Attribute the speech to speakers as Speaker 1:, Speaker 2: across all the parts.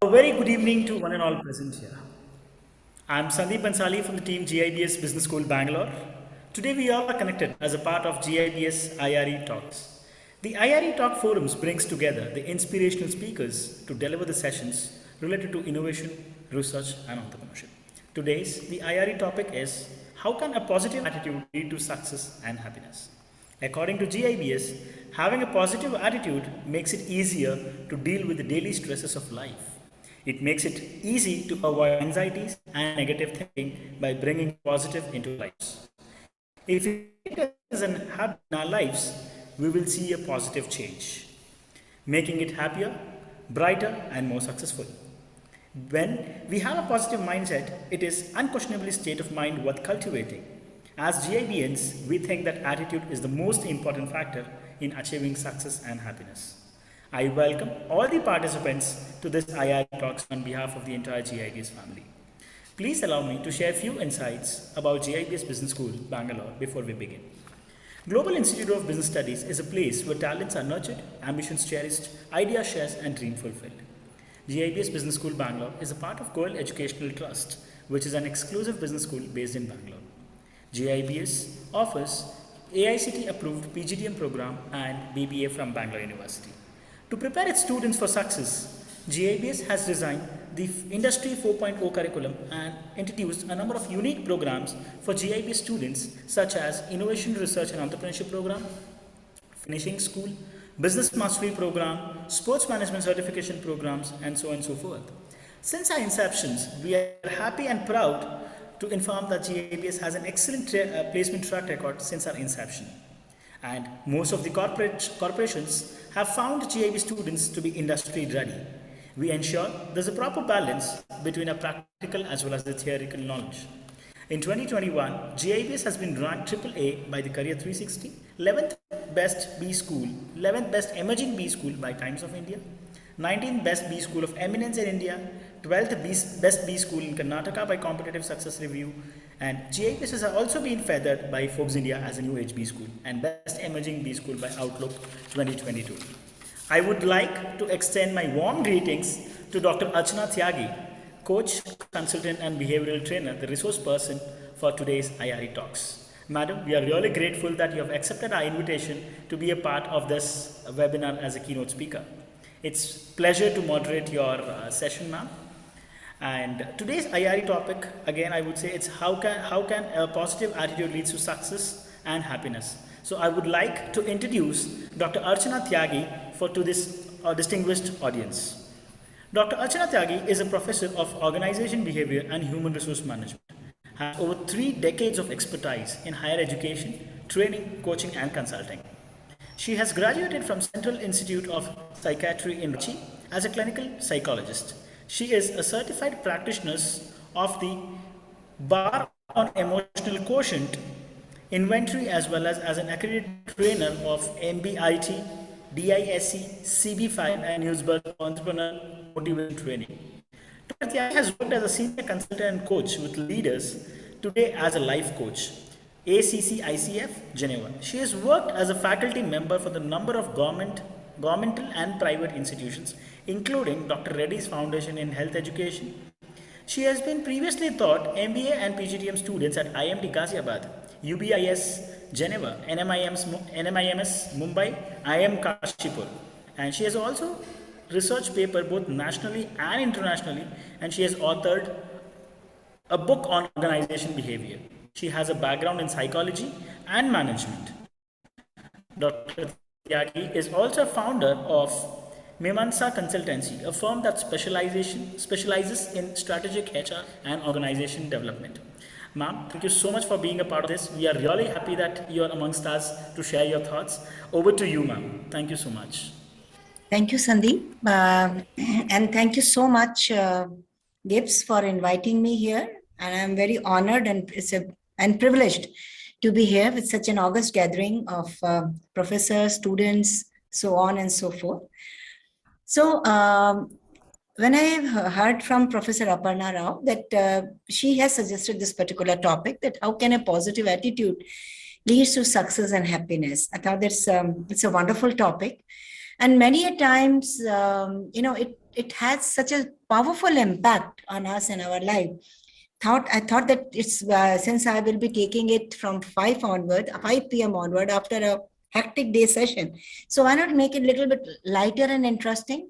Speaker 1: A very good evening to one and all present here. I'm Sandeep Bansali from the team GIBS Business School, Bangalore. Today we all are connected as a part of GIBS IRE Talks. The IRE Talk forums brings together the inspirational speakers to deliver the sessions related to innovation, research and entrepreneurship. Today's the IRE topic is how can a positive attitude lead to success and happiness? According to GIBS, having a positive attitude makes it easier to deal with the daily stresses of life. It makes it easy to avoid anxieties and negative thinking by bringing positive into lives. If we make it as an habit in our lives, we will see a positive change, making it happier, brighter, and more successful. When we have a positive mindset, it is unquestionably a state of mind worth cultivating. As GIBians, we think that attitude is the most important factor in achieving success and happiness. I welcome all the participants to this IRE Talks on behalf of the entire GIBS family. Please allow me to share a few insights about GIBS Business School, Bangalore before we begin. Global Institute of Business Studies is a place where talents are nurtured, ambitions cherished, ideas shared and dreams fulfilled. GIBS Business School, Bangalore is a part of Goal Educational Trust, which is an exclusive business school based in Bangalore. GIBS offers AICTE approved PGDM program and BBA from Bangalore University. To prepare its students for success, GIBS has designed the Industry 4.0 curriculum and introduced a number of unique programs for GIBS students such as Innovation, Research and Entrepreneurship Program, Finishing School, Business Mastery Program, Sports Management Certification Programs, and so on and so forth. Since our inceptions, we are happy and proud to inform that GIBS has an excellent placement track record since our inception. And most of the corporations have found GIB students to be industry ready. We ensure there's a proper balance between a practical as well as the theoretical knowledge. In 2021, GIBS has been ranked AAA by the Career 360, 11th Best B School, 11th Best Emerging B School by Times of India, 19th Best B School of Eminence in India, 12th Best B School in Karnataka by Competitive Success Review, and GIBS has also been feathered by Forbes India as a New Age B School and Best Emerging B School by Outlook 2022. I would like to extend my warm greetings to Dr. Archana Tyagi, coach, consultant and behavioral trainer, the resource person for today's IRE Talks. Madam, we are really grateful that you have accepted our invitation to be a part of this webinar as a keynote speaker. It's a pleasure to moderate your session, ma'am. And today's IRE topic, again, I would say it's how can a positive attitude lead to success and happiness. So I would like to introduce Dr. Archana Tyagi to this distinguished audience. Dr. Archana Tyagi is a professor of organization behavior and human resource management. Has over 3 decades of expertise in higher education, training, coaching and consulting. She has graduated from Central Institute of Psychiatry in Ranchi as a clinical psychologist. She is a certified practitioner of the Bar on Emotional Quotient Inventory as well as an accredited trainer of MBIT, DISC, CB5 and Newsbird Entrepreneur Motivation Training. Dr. Tyagi has worked as a senior consultant and coach with leaders, today as a life coach. ACC-ICF, Geneva. She has worked as a faculty member for the number of governmental and private institutions, including Dr. Reddy's Foundation in Health Education. She has been previously taught MBA and PGDM students at IMT Ghaziabad, UBIS Geneva, NMIMS Mumbai, IM Kashipur. And she has also researched paper both nationally and internationally, and she has authored a book on organization behavior. She has a background in psychology and management. Dr. Tyagi is also a founder of Mimansa Consultancy, a firm that specializes in strategic HR and organization development. Ma'am, thank you so much for being a part of this. We are really happy that you are amongst us to share your thoughts. Over to you, ma'am. Thank you so much.
Speaker 2: Thank you, Sandeep. And thank you so much, Gibs, for inviting me here. And I'm very honored and privileged to be here with such an august gathering of professors, students, so on and so forth. So when I heard from Professor Aparna Rao that she has suggested this particular topic, that how can a positive attitude lead to success and happiness, I thought it's a wonderful topic. And many a times, it has such a powerful impact on us in our life. I thought that it's since I will be taking it from 5 p.m. onward after a hectic day session. So why not make it a little bit lighter and interesting?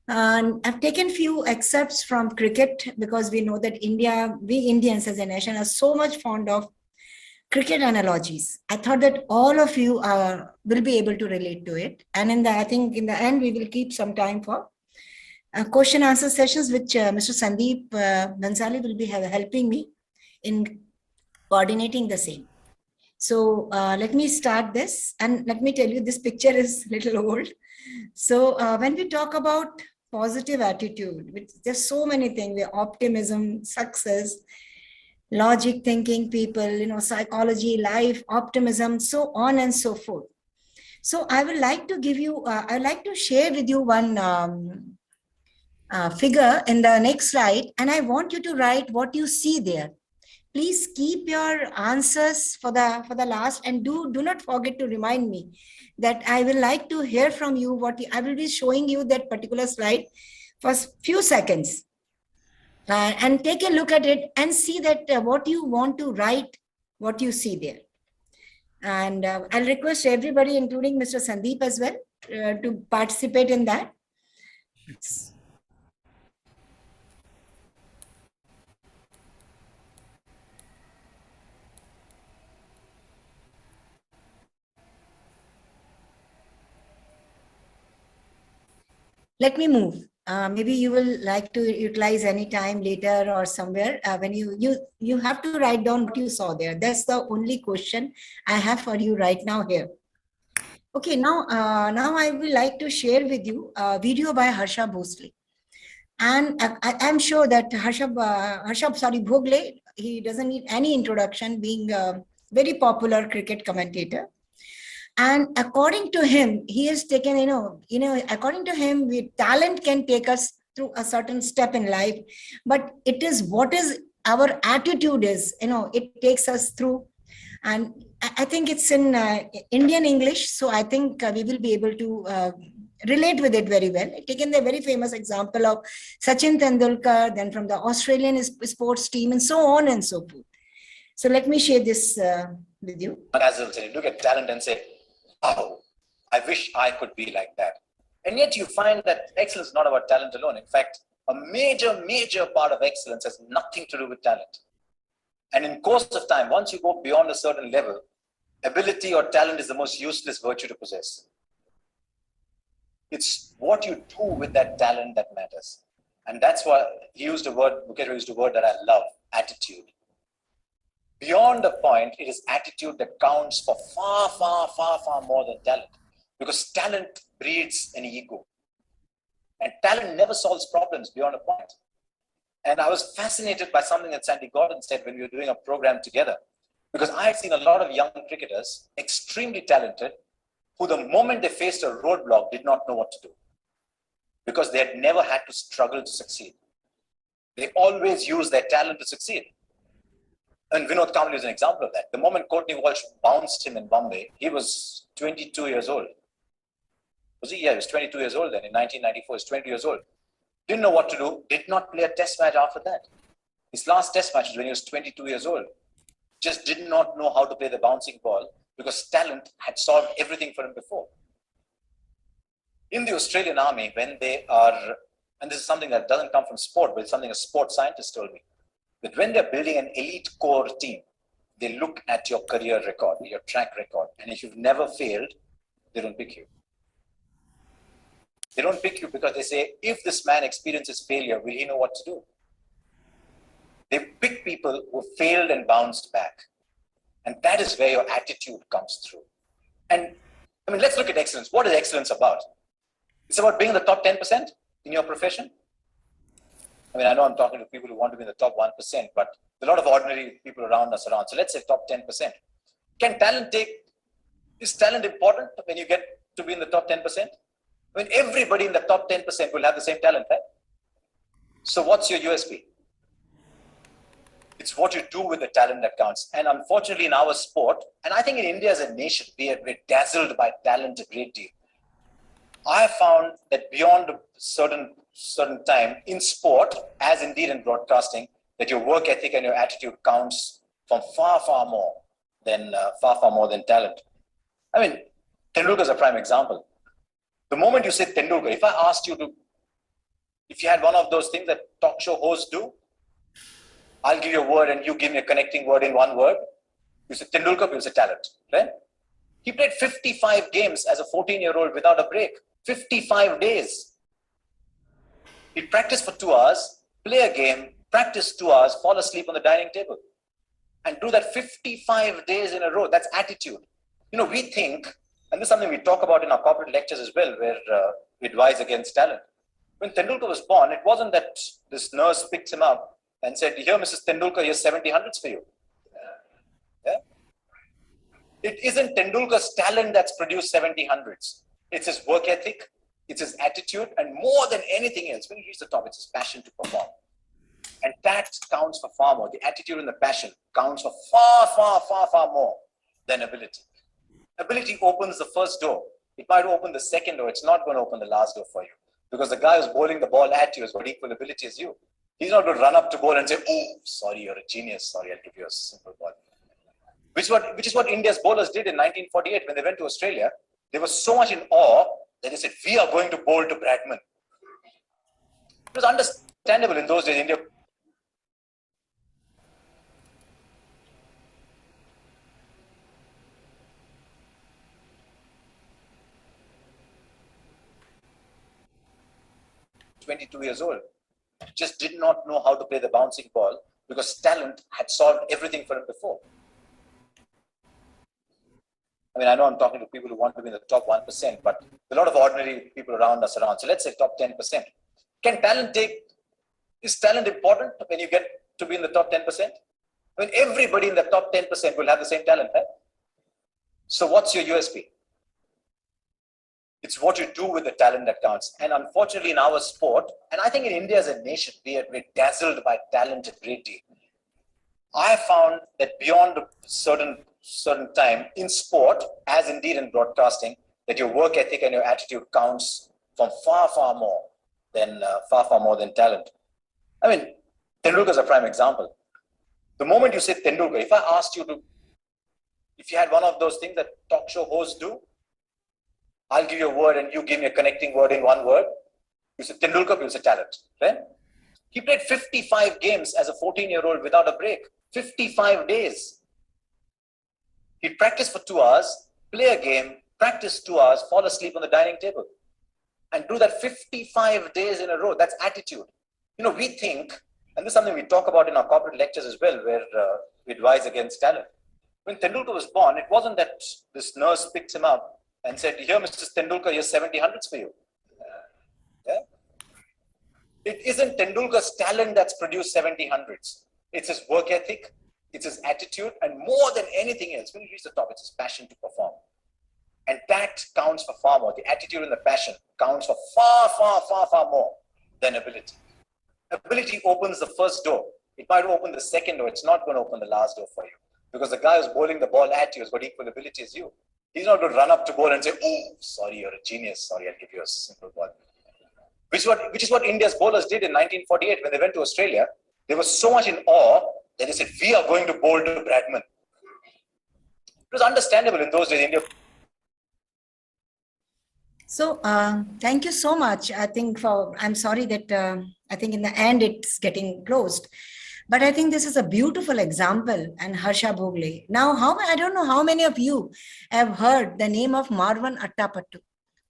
Speaker 2: I've taken few excerpts from cricket because we know that we Indians as a nation are so much fond of cricket analogies. I thought that all of you will be able to relate to it. And I think in the end, we will keep some time for question answer sessions, which Mr. Sandeep Bansali will be helping me in coordinating the same. So let me start this, and let me tell you, this picture is a little old. So when we talk about positive attitude, there's so many things: optimism, success, logic thinking people, psychology, life, optimism, so on and so forth. So I would like to give you, I'd like to share with you one figure in the next slide, and I want you to write what you see there. Please keep your answers for the last, and do not forget to remind me that I will like to hear from you. I will be showing you that particular slide for a few seconds, and take a look at it and see that what you want to write, what you see there. And I'll request everybody, including Mr. Sandeep as well, to participate in that. Let me move. Maybe you will like to utilize any time later or somewhere when you have to write down what you saw there. That's the only question I have for you right now here. Okay, now I would like to share with you a video by Harsha Bhosle. And I'm sure that Harsha Bhogle, he doesn't need any introduction, being a very popular cricket commentator. And according to him, he has taken, according to him, talent can take us through a certain step in life, but it is what is our attitude is, it takes us through. And I think it's in Indian English, so I think we will be able to relate with it very well. Taken the very famous example of Sachin Tendulkar, then from the Australian sports team, and so on and so forth. So let me share this with you.
Speaker 3: As I say, look at talent and say, oh, I wish I could be like that. And yet you find that excellence is not about talent alone. In fact, a major part of excellence has nothing to do with talent. And in course of time, once you go beyond a certain level, ability or talent is the most useless virtue to possess. It's what you do with that talent that matters. And that's why Mukesh used a word that I love, attitude. Beyond a point, it is attitude that counts for far more than talent. Because talent breeds an ego. And talent never solves problems beyond a point. And I was fascinated by something that Sandy Gordon said when we were doing a program together. Because I had seen a lot of young cricketers, extremely talented, who the moment they faced a roadblock did not know what to do. Because they had never had to struggle to succeed. They always used their talent to succeed. And Vinod Kambli is an example of that. The moment Courtney Walsh bounced him in Bombay, he was 22 years old. Was he? Yeah, he was 22 years old then. In 1994, he was 20 years old. Didn't know what to do, did not play a test match after that. His last test match was when he was 22 years old. Just did not know how to play the bouncing ball because talent had solved everything for him before. In the Australian Army, when they are, and this is something that doesn't come from sport, but it's something a sports scientist told me, that when they're building an elite core team, they look at your career record, your track record, and if you've never failed, they don't pick you. They don't pick you because they say, if this man experiences failure, will he know what to do? They pick people who failed and bounced back. And that is where your attitude comes through. And I mean, let's look at excellence. What is excellence about? It's about being in the top 10% in your profession. I mean, I know I'm talking to people who want to be in the top 1%, but a lot of ordinary people around us around. So let's say top 10%. Is talent important when you get to be in the top 10%? I mean, everybody in the top 10% will have the same talent, right? So what's your USP? It's what you do with the talent that counts. And unfortunately in our sport, and I think in India as a nation, we're dazzled by talent a great deal. I found that beyond a certain time in sport, as indeed in broadcasting, that your work ethic and your attitude counts from far more than talent. I mean, Tendulkar is a prime example. The moment you say Tendulkar, if I asked you if you had one of those things that talk show hosts do, I'll give you a word and you give me a connecting word in one word. You say Tendulkar, you say talent, right? He played 55 games as a 14-year-old without a break. 55 days. He practiced for 2 hours, play a game, practice 2 hours, fall asleep on the dining table. And do that 55 days in a row. That's attitude. You know, we think, and this is something we talk about in our corporate lectures as well, where we advise against talent. When Tendulkar was born, it wasn't that this nurse picked him up and said, "Here, Mrs. Tendulkar, here's 70 hundreds for you." Yeah? It isn't Tendulkar's talent that's produced 70 hundreds. It's his work ethic, it's his attitude, and more than anything else, when he reaches the top, it's his passion to perform. And that counts for far more. The attitude and the passion counts for far more than ability. Ability opens the first door. It might open the second door. It's not going to open the last door for you. Because the guy who's bowling the ball at you has got equal ability as you. He's not going to run up to bowl and say, "Oh, sorry, you're a genius. Sorry, I'll give you a simple ball." Which is what India's bowlers did in 1948 when they went to Australia. They were so much in awe that they said, "We are going to bowl to Bradman." It was understandable in those days. India. "22 years old, just did not know how to play the bouncing ball because talent had solved everything for him before." I mean, I know I'm talking to people who want to be in the top 1%, but a lot of ordinary people around us around. So let's say top 10%. Is talent important when you get to be in the top 10%? I mean, everybody in the top 10% will have the same talent, right? So what's your USP? It's what you do with the talent that counts. And unfortunately in our sport, and I think in India as a nation, we're dazzled by talent a great deal. I found that beyond a certain time in sport, as indeed in broadcasting, that your work ethic and your attitude counts from far more than talent. I mean, Tendulkar is a prime example. The moment you say Tendulkar, if I asked you if you had one of those things that talk show hosts do, I'll give you a word and you give me a connecting word in one word. You say Tendulkar, you say talent, right? He played 55 games as a 14-year-old without a break. 55 days. He practiced for 2 hours, play a game, practice 2 hours, fall asleep on the dining table. And do that 55 days in a row. That's attitude. You know, we think, and this is something we talk about in our corporate lectures as well, where we advise against talent. When Tendulkar was born, it wasn't that this nurse picked him up and said, "Here, Mrs. Tendulkar, here's 70 hundreds for you." Yeah? It isn't Tendulkar's talent that's produced 70 hundreds. It's his work ethic, it's his attitude, and more than anything else, when he reaches the top, it's his passion to perform. And that counts for far more. The attitude and the passion counts for far more than ability. Ability opens the first door. It might open the second door. It's not going to open the last door for you. Because the guy who's bowling the ball at you has got equal ability as you. He's not going to run up to bowl and say, "Oh, sorry, you're a genius. Sorry, I'll give you a simple ball." Which is what India's bowlers did in 1948 when they went to Australia. They were so much in awe that they said, "We are going to bowl to Bradman." It was understandable in those days. India.
Speaker 2: So thank you so much. I'm sorry that I think in the end it's getting closed. But I think this is a beautiful example, and Harsha Bhogle. Now, I don't know how many of you have heard the name of Marwan Attapattu,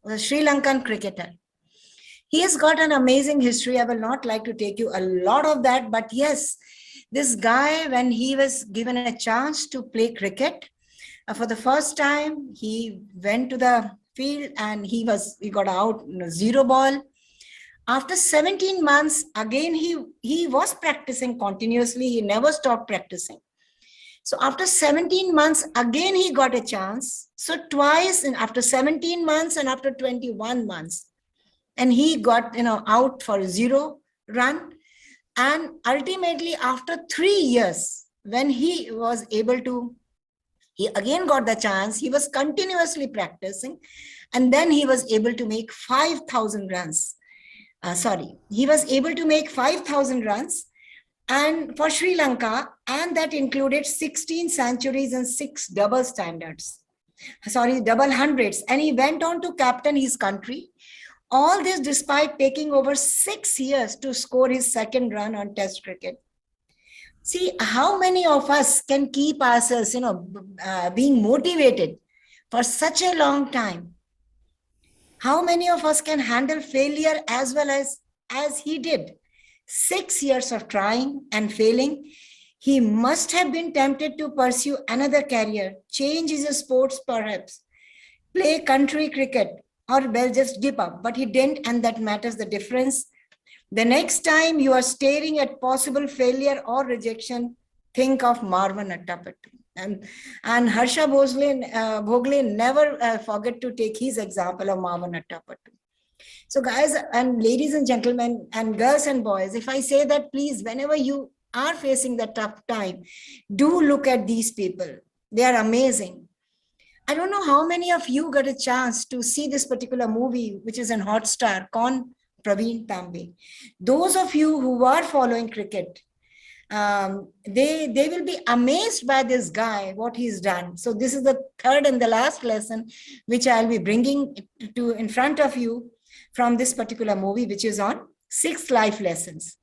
Speaker 2: the Sri Lankan cricketer. He has got an amazing history. I will not like to take you a lot of that, but yes, this guy, when he was given a chance to play cricket, for the first time, he went to the field and he got out 0 ball. After 17 months, again, he was practicing continuously. He never stopped practicing. So after 17 months, again, he got a chance. So twice, and after 17 months and after 21 months, and he got out for 0 run. And ultimately, after 3 years, when he was able to, he again got the chance. He was continuously practicing. And then he was able to make 5,000 runs. He was able to make 5,000 runs and for Sri Lanka, and that included 16 centuries and 6 double hundreds. And he went on to captain his country. All this despite taking over 6 years to score his second run on Test cricket. See, how many of us can keep ourselves, being motivated for such a long time? How many of us can handle failure as well as he did? 6 years of trying and failing. He must have been tempted to pursue another career, change his sports perhaps, play country cricket, or well, just give up. But he didn't, and that matters the difference. The next time you are staring at possible failure or rejection, think of Marwan Attapattu. And Harsha Bhogle never forget to take his example of Marwan Attapattu. So guys and ladies and gentlemen and girls and boys, if I say that, please, whenever you are facing the tough time, do look at these people. They are amazing. I don't know how many of you got a chance to see this particular movie, which is in Hotstar, Kaun Praveen Tambe. Those of you who are following cricket, they will be amazed by this guy, what he's done. So this is the third and the last lesson, which I'll be bringing in front of you from this particular movie, which is on 6 life lessons.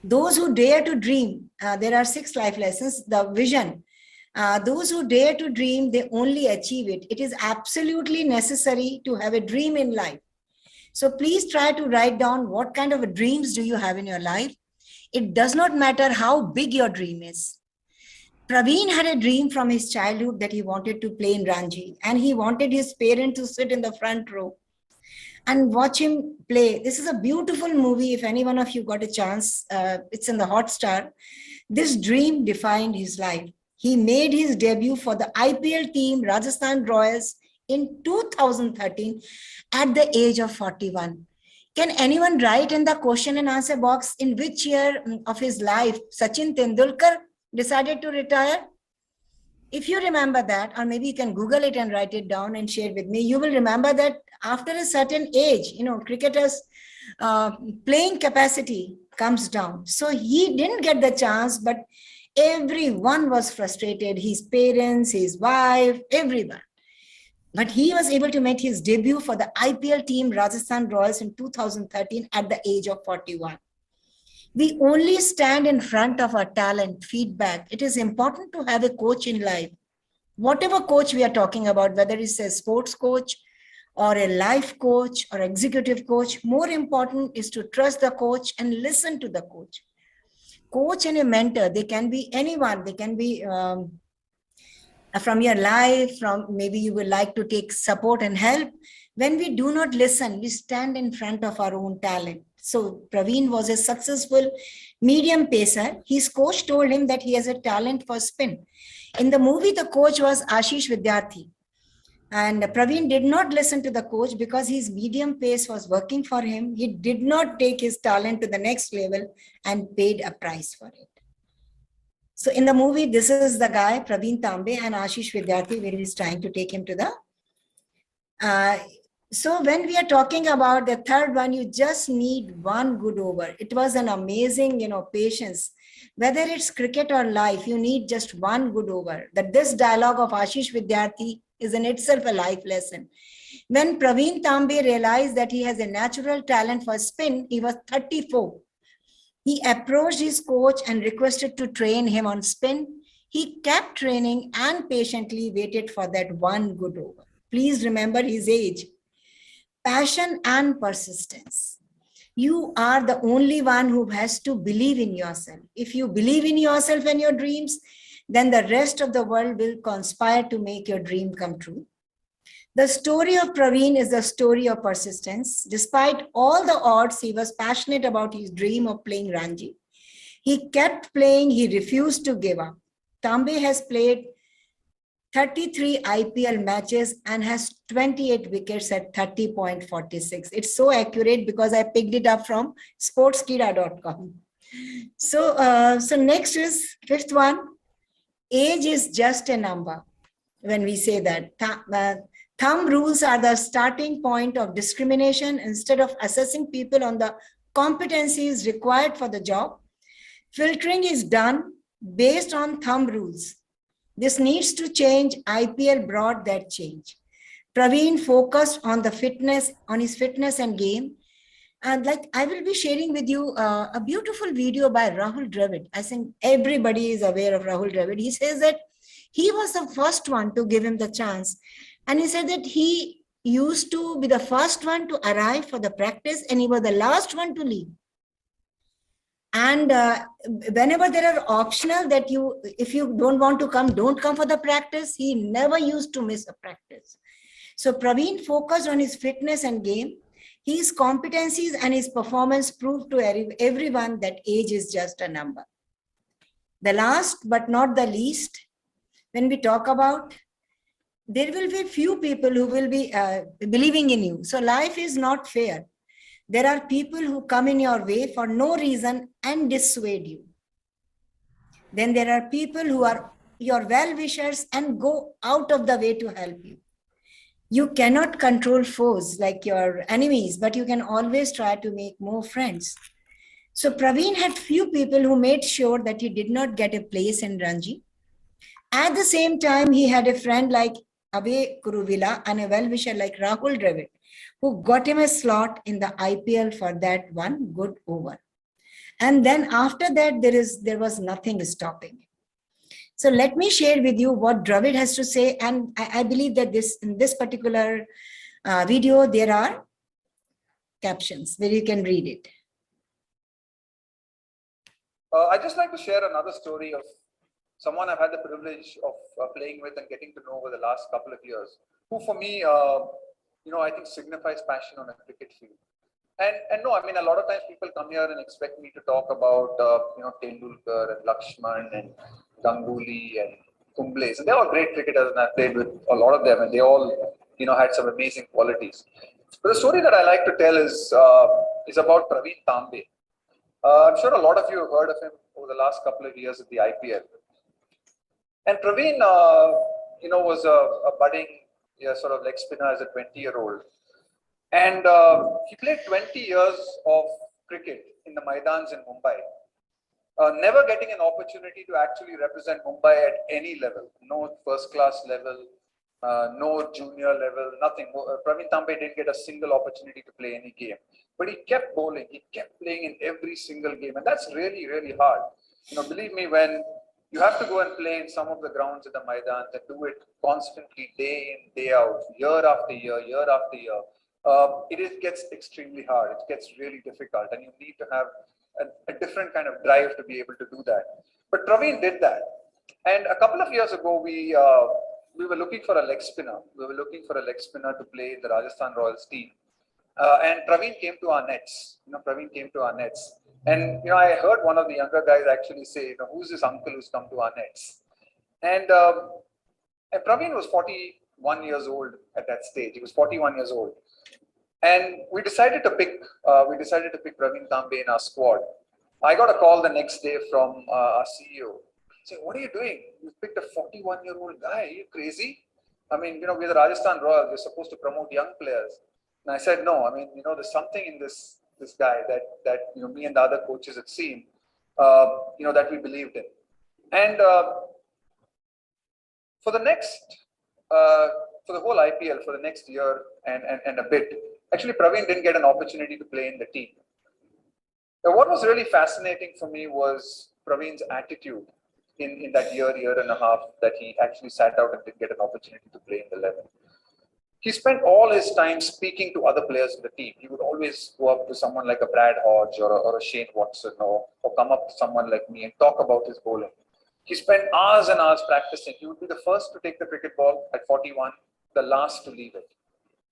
Speaker 2: Those who dare to dream, there are 6 life lessons, the vision. Those who dare to dream, they only achieve it. It is absolutely necessary to have a dream in life. So please try to write down what kind of dreams do you have in your life. It does not matter how big your dream is. Praveen had a dream from his childhood that he wanted to play in Ranji, and he wanted his parents to sit in the front row and watch him play. This is a beautiful movie. If any one of you got a chance, it's in the Hotstar. This dream defined his life. He made his debut for the IPL team, Rajasthan Royals, in 2013 at the age of 41. Can anyone write in the question and answer box in which year of his life Sachin Tendulkar decided to retire? If you remember that, or maybe you can Google it and write it down and share with me, you will remember that after a certain age, cricketers' playing capacity comes down. So he didn't get the chance, but everyone was frustrated, his parents, his wife, everyone. But he was able to make his debut for the IPL team Rajasthan Royals in 2013 at the age of 41. We only stand in front of our talent, feedback. It is important to have a coach in life. Whatever coach we are talking about, whether it's a sports coach or a life coach or executive coach, more important is to trust the coach and listen to the coach. Coach and a mentor, they can be anyone. They can be from your life, from maybe you would like to take support and help. When we do not listen, we stand in front of our own talent. So Praveen was a successful medium pacer. His coach told him that he has a talent for spin. In the movie, the coach was Ashish Vidyarthi. And Praveen did not listen to the coach because his medium pace was working for him. He did not take his talent to the next level and paid a price for it. So in the movie, this is the guy, Praveen Tambe and Ashish Vidyarthi, where he's trying to take him to the... So when we are talking about the third one, you just need one good over. It was an amazing, patience. Whether it's cricket or life, you need just one good over. That this dialogue of Ashish Vidyarthi is in itself a life lesson. When Praveen Tambe realized that he has a natural talent for spin, he was 34. He approached his coach and requested to train him on spin. He kept training and patiently waited for that one good over. Please remember his age. Passion and persistence. You are the only one who has to believe in yourself. If you believe in yourself and your dreams, then the rest of the world will conspire to make your dream come true. The story of Praveen is the story of persistence. Despite all the odds, he was passionate about his dream of playing Ranji. He kept playing, he refused to give up. Tambe has played 33 IPL matches and has 28 wickets at 30.46. It's so accurate because I picked it up from sportskida.com. So next is fifth one. Age is just a number. When we say that, Thumb rules are the starting point of discrimination. Instead of assessing people on the competencies required for the job, filtering is done based on thumb rules. This needs to change. IPL brought that change. Praveen focused on his fitness and game. And like I will be sharing with you a beautiful video by Rahul Dravid. I think everybody is aware of Rahul Dravid. He says that he was the first one to give him the chance. And he said that he used to be the first one to arrive for the practice and he was the last one to leave. And whenever there are optional that if you don't want to come, don't come for the practice, he never used to miss a practice. So Praveen focused on his fitness and game. His competencies and his performance proved to everyone that age is just a number. The last but not the least, when we talk about, there will be few people who will be believing in you. So life is not fair. There are people who come in your way for no reason and dissuade you. Then there are people who are your well-wishers and go out of the way to help you. You cannot control foes like your enemies, but you can always try to make more friends. So Praveen had few people who made sure that he did not get a place in Ranji. At the same time, he had a friend like Abhay Kuruvilla and a well-wisher like Rahul Dravid, who got him a slot in the IPL for that one good over. And then after that, there was nothing stopping him. So let me share with you what Dravid has to say. And I believe that in this particular video, there are captions where you can read it.
Speaker 4: I'd just like to share another story of someone I've had the privilege of playing with and getting to know over the last couple of years, who for me, I think signifies passion on a cricket field. And no, I mean, a lot of times people come here and expect me to talk about, Tendulkar and Lakshman and Ganguly and Kumble. So they're all great cricketers and I've played with a lot of them and they all, had some amazing qualities. But the story that I like to tell is about Praveen Tambe. I'm sure a lot of you have heard of him over the last couple of years at the IPL. And Praveen, was a budding sort of leg spinner as a 20-year-old. And he played 20 years of cricket in the Maidans in Mumbai, never getting an opportunity to actually represent Mumbai at any level, no first-class level, no junior level, nothing. Praveen Tambe didn't get a single opportunity to play any game, but he kept bowling, he kept playing in every single game, and that's really, really hard. Believe me, when you have to go and play in some of the grounds in the Maidans and do it constantly, day in, day out, year after year, year after year, it gets extremely hard. It gets really difficult, and you need to have a different kind of drive to be able to do that. But Praveen did that, and a couple of years ago, we were looking for a leg spinner. We were looking for a leg spinner to play in the Rajasthan Royals team, and Praveen came to our nets. Praveen came to our nets, and I heard one of the younger guys actually say, "Who's this uncle who's come to our nets?" And Praveen was 41 years old at that stage. He was 41 years old. And we decided to pick Praveen Tambe in our squad. I got a call the next day from our CEO saying, "What are you doing? You picked a 41-year-old guy. Are you crazy? I mean, we're the Rajasthan Royals. We're supposed to promote young players." And I said, "No. I mean, there's something in this guy that me and the other coaches had seen, that we believed in." And for the whole IPL, for the next year and a bit, actually, Praveen didn't get an opportunity to play in the team. Now, what was really fascinating for me was Praveen's attitude in that year and a half that he actually sat out and didn't get an opportunity to play in the 11. He spent all his time speaking to other players in the team. He would always go up to someone like a Brad Hodge or a Shane Watson or come up to someone like me and talk about his bowling. He spent hours and hours practicing. He would be the first to take the cricket ball at 41, the last to leave it.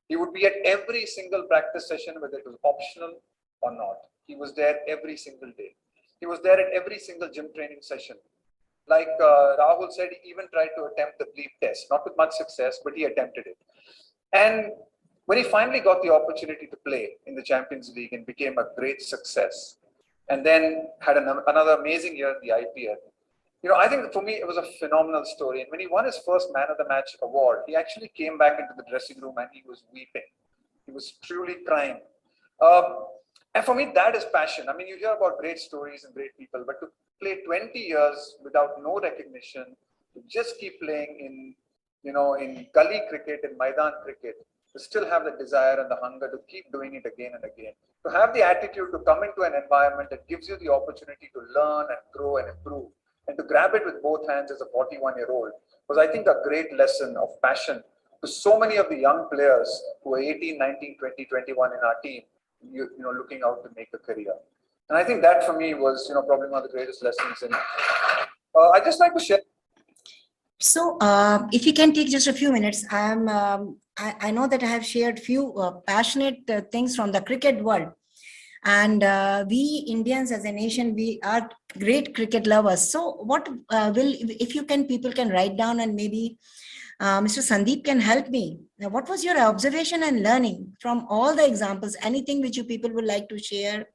Speaker 4: He would be at every single practice session, whether it was optional or not. He was there every single day. He was there at every single gym training session. Like Rahul said, he even tried to attempt the bleep test, not with much success, but he attempted it. And when he finally got the opportunity to play in the Champions League and became a great success, and then had another amazing year in the IPL, I think for me, it was a phenomenal story. And when he won his first Man of the Match award, he actually came back into the dressing room and he was weeping. He was truly crying. And for me, that is passion. I mean, you hear about great stories and great people, but to play 20 years without no recognition, to just keep playing in gully cricket, in Maidan cricket, to still have the desire and the hunger to keep doing it again and again, to have the attitude to come into an environment that gives you the opportunity to learn and grow and improve, and to grab it with both hands as a 41-year-old was, I think, a great lesson of passion to so many of the young players who are 18, 19, 20, 21 in our team, looking out to make a career. And I think that for me was, probably one of the greatest lessons. And I'd just like to share.
Speaker 2: So if you can take just a few minutes, I know that I have shared few passionate things from the cricket world. And we Indians as a nation, we are great cricket lovers. So what if you can, people can write down, and maybe Mr. Sandeep can help me. Now, what was your observation and learning from all the examples? Anything which you people would like to share?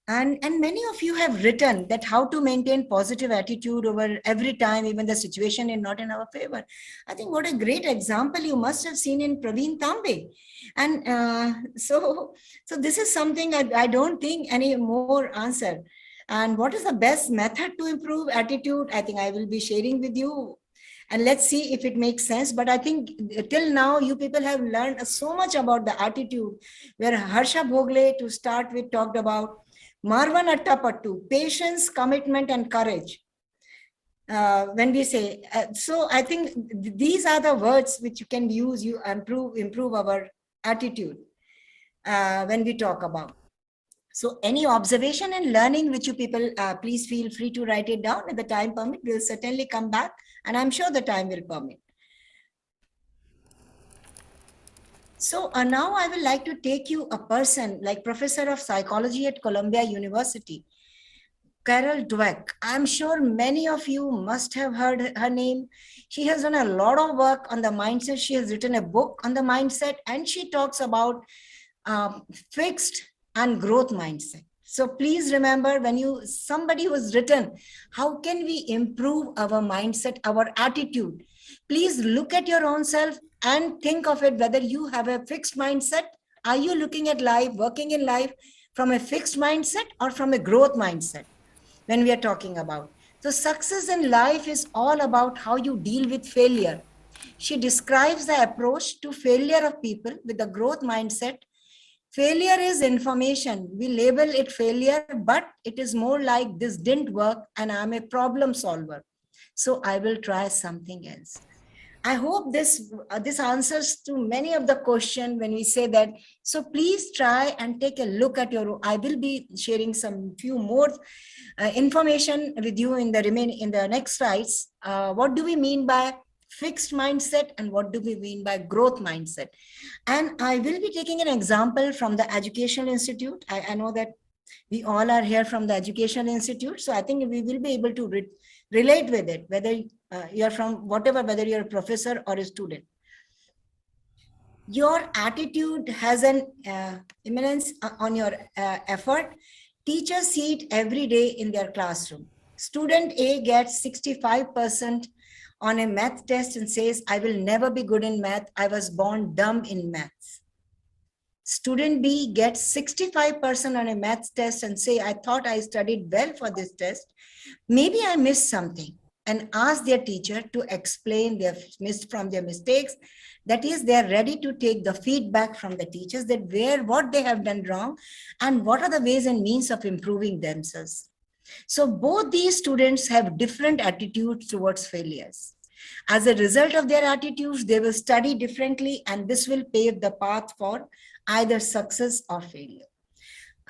Speaker 2: And many of you have written that how to maintain positive attitude over every time, even the situation is not in our favor. I think what a great example you must have seen in Praveen Tambe. And so this is something I don't think any more answer. And what is the best method to improve attitude? I think I will be sharing with you. And let's see if it makes sense. But I think till now, you people have learned so much about the attitude, where Harsha Bhogle, to start with, talked about Marwan Attapattu, patience, commitment, and courage. When we say, so I think these are the words which you can use, you improve our attitude when we talk about. So any observation and learning which you people, please feel free to write it down. If the time permit, we'll certainly come back, and I'm sure the time will permit. So now I would like to take you a person like Professor of Psychology at Columbia University, Carol Dweck. I'm sure many of you must have heard her name. She has done a lot of work on the mindset. She has written a book on the mindset, and she talks about fixed and growth mindset. So please remember, when somebody who's written, how can we improve our mindset, our attitude? Please look at your own self and think of it, whether you have a fixed mindset. Are you looking at life, working in life from a fixed mindset or from a growth mindset when we are talking about? So success in life is all about how you deal with failure. She describes the approach to failure of people with the growth mindset. Failure is information. We label it failure, but it is more like this didn't work and I'm a problem solver, so I will try something else. I hope this answers to many of the question when we say that. So please try and take a look at your. I will be sharing some few more information with you in the next slides. What do we mean by fixed mindset and what do we mean by growth mindset? And I will be taking an example from the Educational Institute. I know that we all are here from the Educational Institute, so I think we will be able to relate with it, whether you're from whatever, whether you're a professor or a student. Your attitude has an imminence on your effort. Teachers see it every day in their classroom. Student A gets 65% on a math test and says, I will never be good in math. I was born dumb in maths. Student B gets 65% on a math test and say, I thought I studied well for this test. Maybe I missed something, and ask their teacher to explain from their mistakes. That is, they are ready to take the feedback from the teachers that what they have done wrong and what are the ways and means of improving themselves. So both these students have different attitudes towards failures. As a result of their attitudes, they will study differently, and this will pave the path for either success or failure.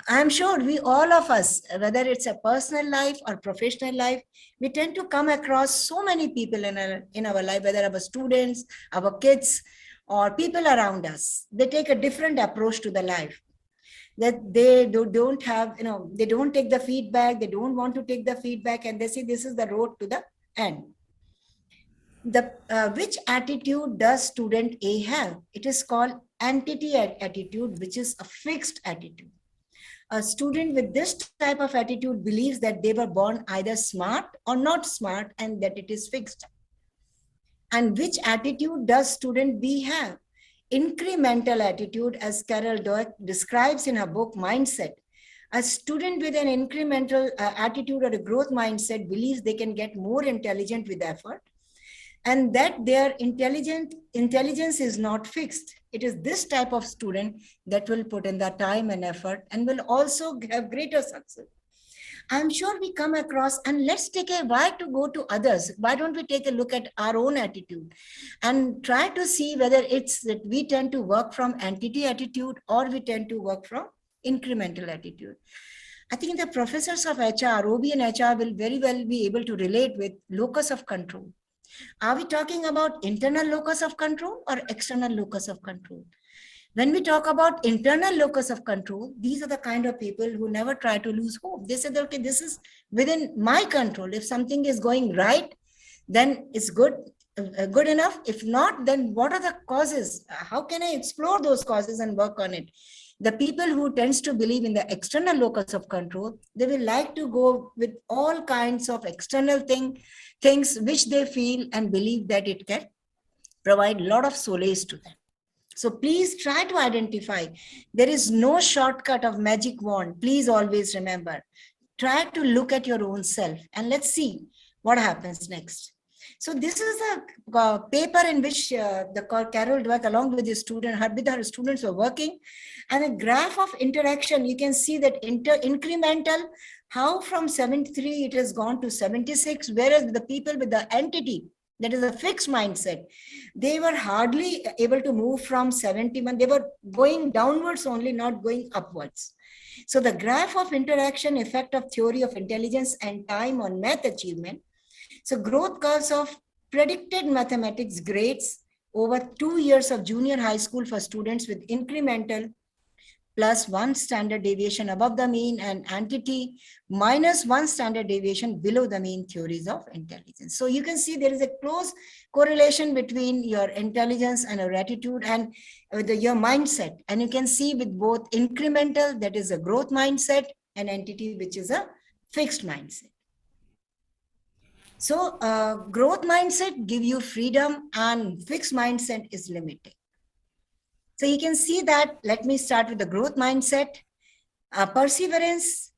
Speaker 2: I'm sure all of us, whether it's a personal life or professional life, we tend to come across so many people in our life, whether our students, our kids, or people around us. They take a different approach to the life. That they don't have, they don't take the feedback, they don't want to take the feedback, and they say this is the road to the end. Which attitude does student A have? It is called entity attitude, which is a fixed attitude. A student with this type of attitude believes that they were born either smart or not smart and that it is fixed. And which attitude does student B have? Incremental attitude, as Carol Dweck describes in her book Mindset. A student with an incremental attitude or a growth mindset believes they can get more intelligent with effort, and that their intelligence is not fixed. It is this type of student that will put in the time and effort and will also have greater success. I'm sure we come across, and let's take a why to go to others. Why don't we take a look at our own attitude and try to see whether it's that we tend to work from entity attitude or we tend to work from incremental attitude. I think the professors of HR, OB and HR will very well be able to relate with locus of control. Are we talking about internal locus of control or external locus of control? When we talk about internal locus of control, these are the kind of people who never try to lose hope. They said, okay, this is within my control. If something is going right, then it's good enough. If not, then what are the causes? How can I explore those causes and work on it? The people who tends to believe in the external locus of control, they will like to go with all kinds of external things which they feel and believe that it can provide a lot of solace to them. So please try to identify. There is no shortcut of magic wand. Please always remember. Try to look at your own self and let's see what happens next. So this is a paper in which the Carol Dweck along with his student, her students were working, and a graph of interaction. You can see that incremental, how from 73 it has gone to 76, whereas the people with the entity, that is a fixed mindset, they were hardly able to move from 71. They were going downwards only, not going upwards. So the graph of interaction effect of theory of intelligence and time on math achievement. So growth curves of predicted mathematics grades over 2 years of junior high school for students with incremental plus 1 standard deviation above the mean and entity minus 1 standard deviation below the mean theories of intelligence. So you can see there is a close correlation between your intelligence and your attitude and your mindset. And you can see with both incremental, that is a growth mindset, and entity, which is a fixed mindset. So growth mindset give you freedom and fixed mindset is limiting. So you can see that, let me start with the growth mindset. Perseverance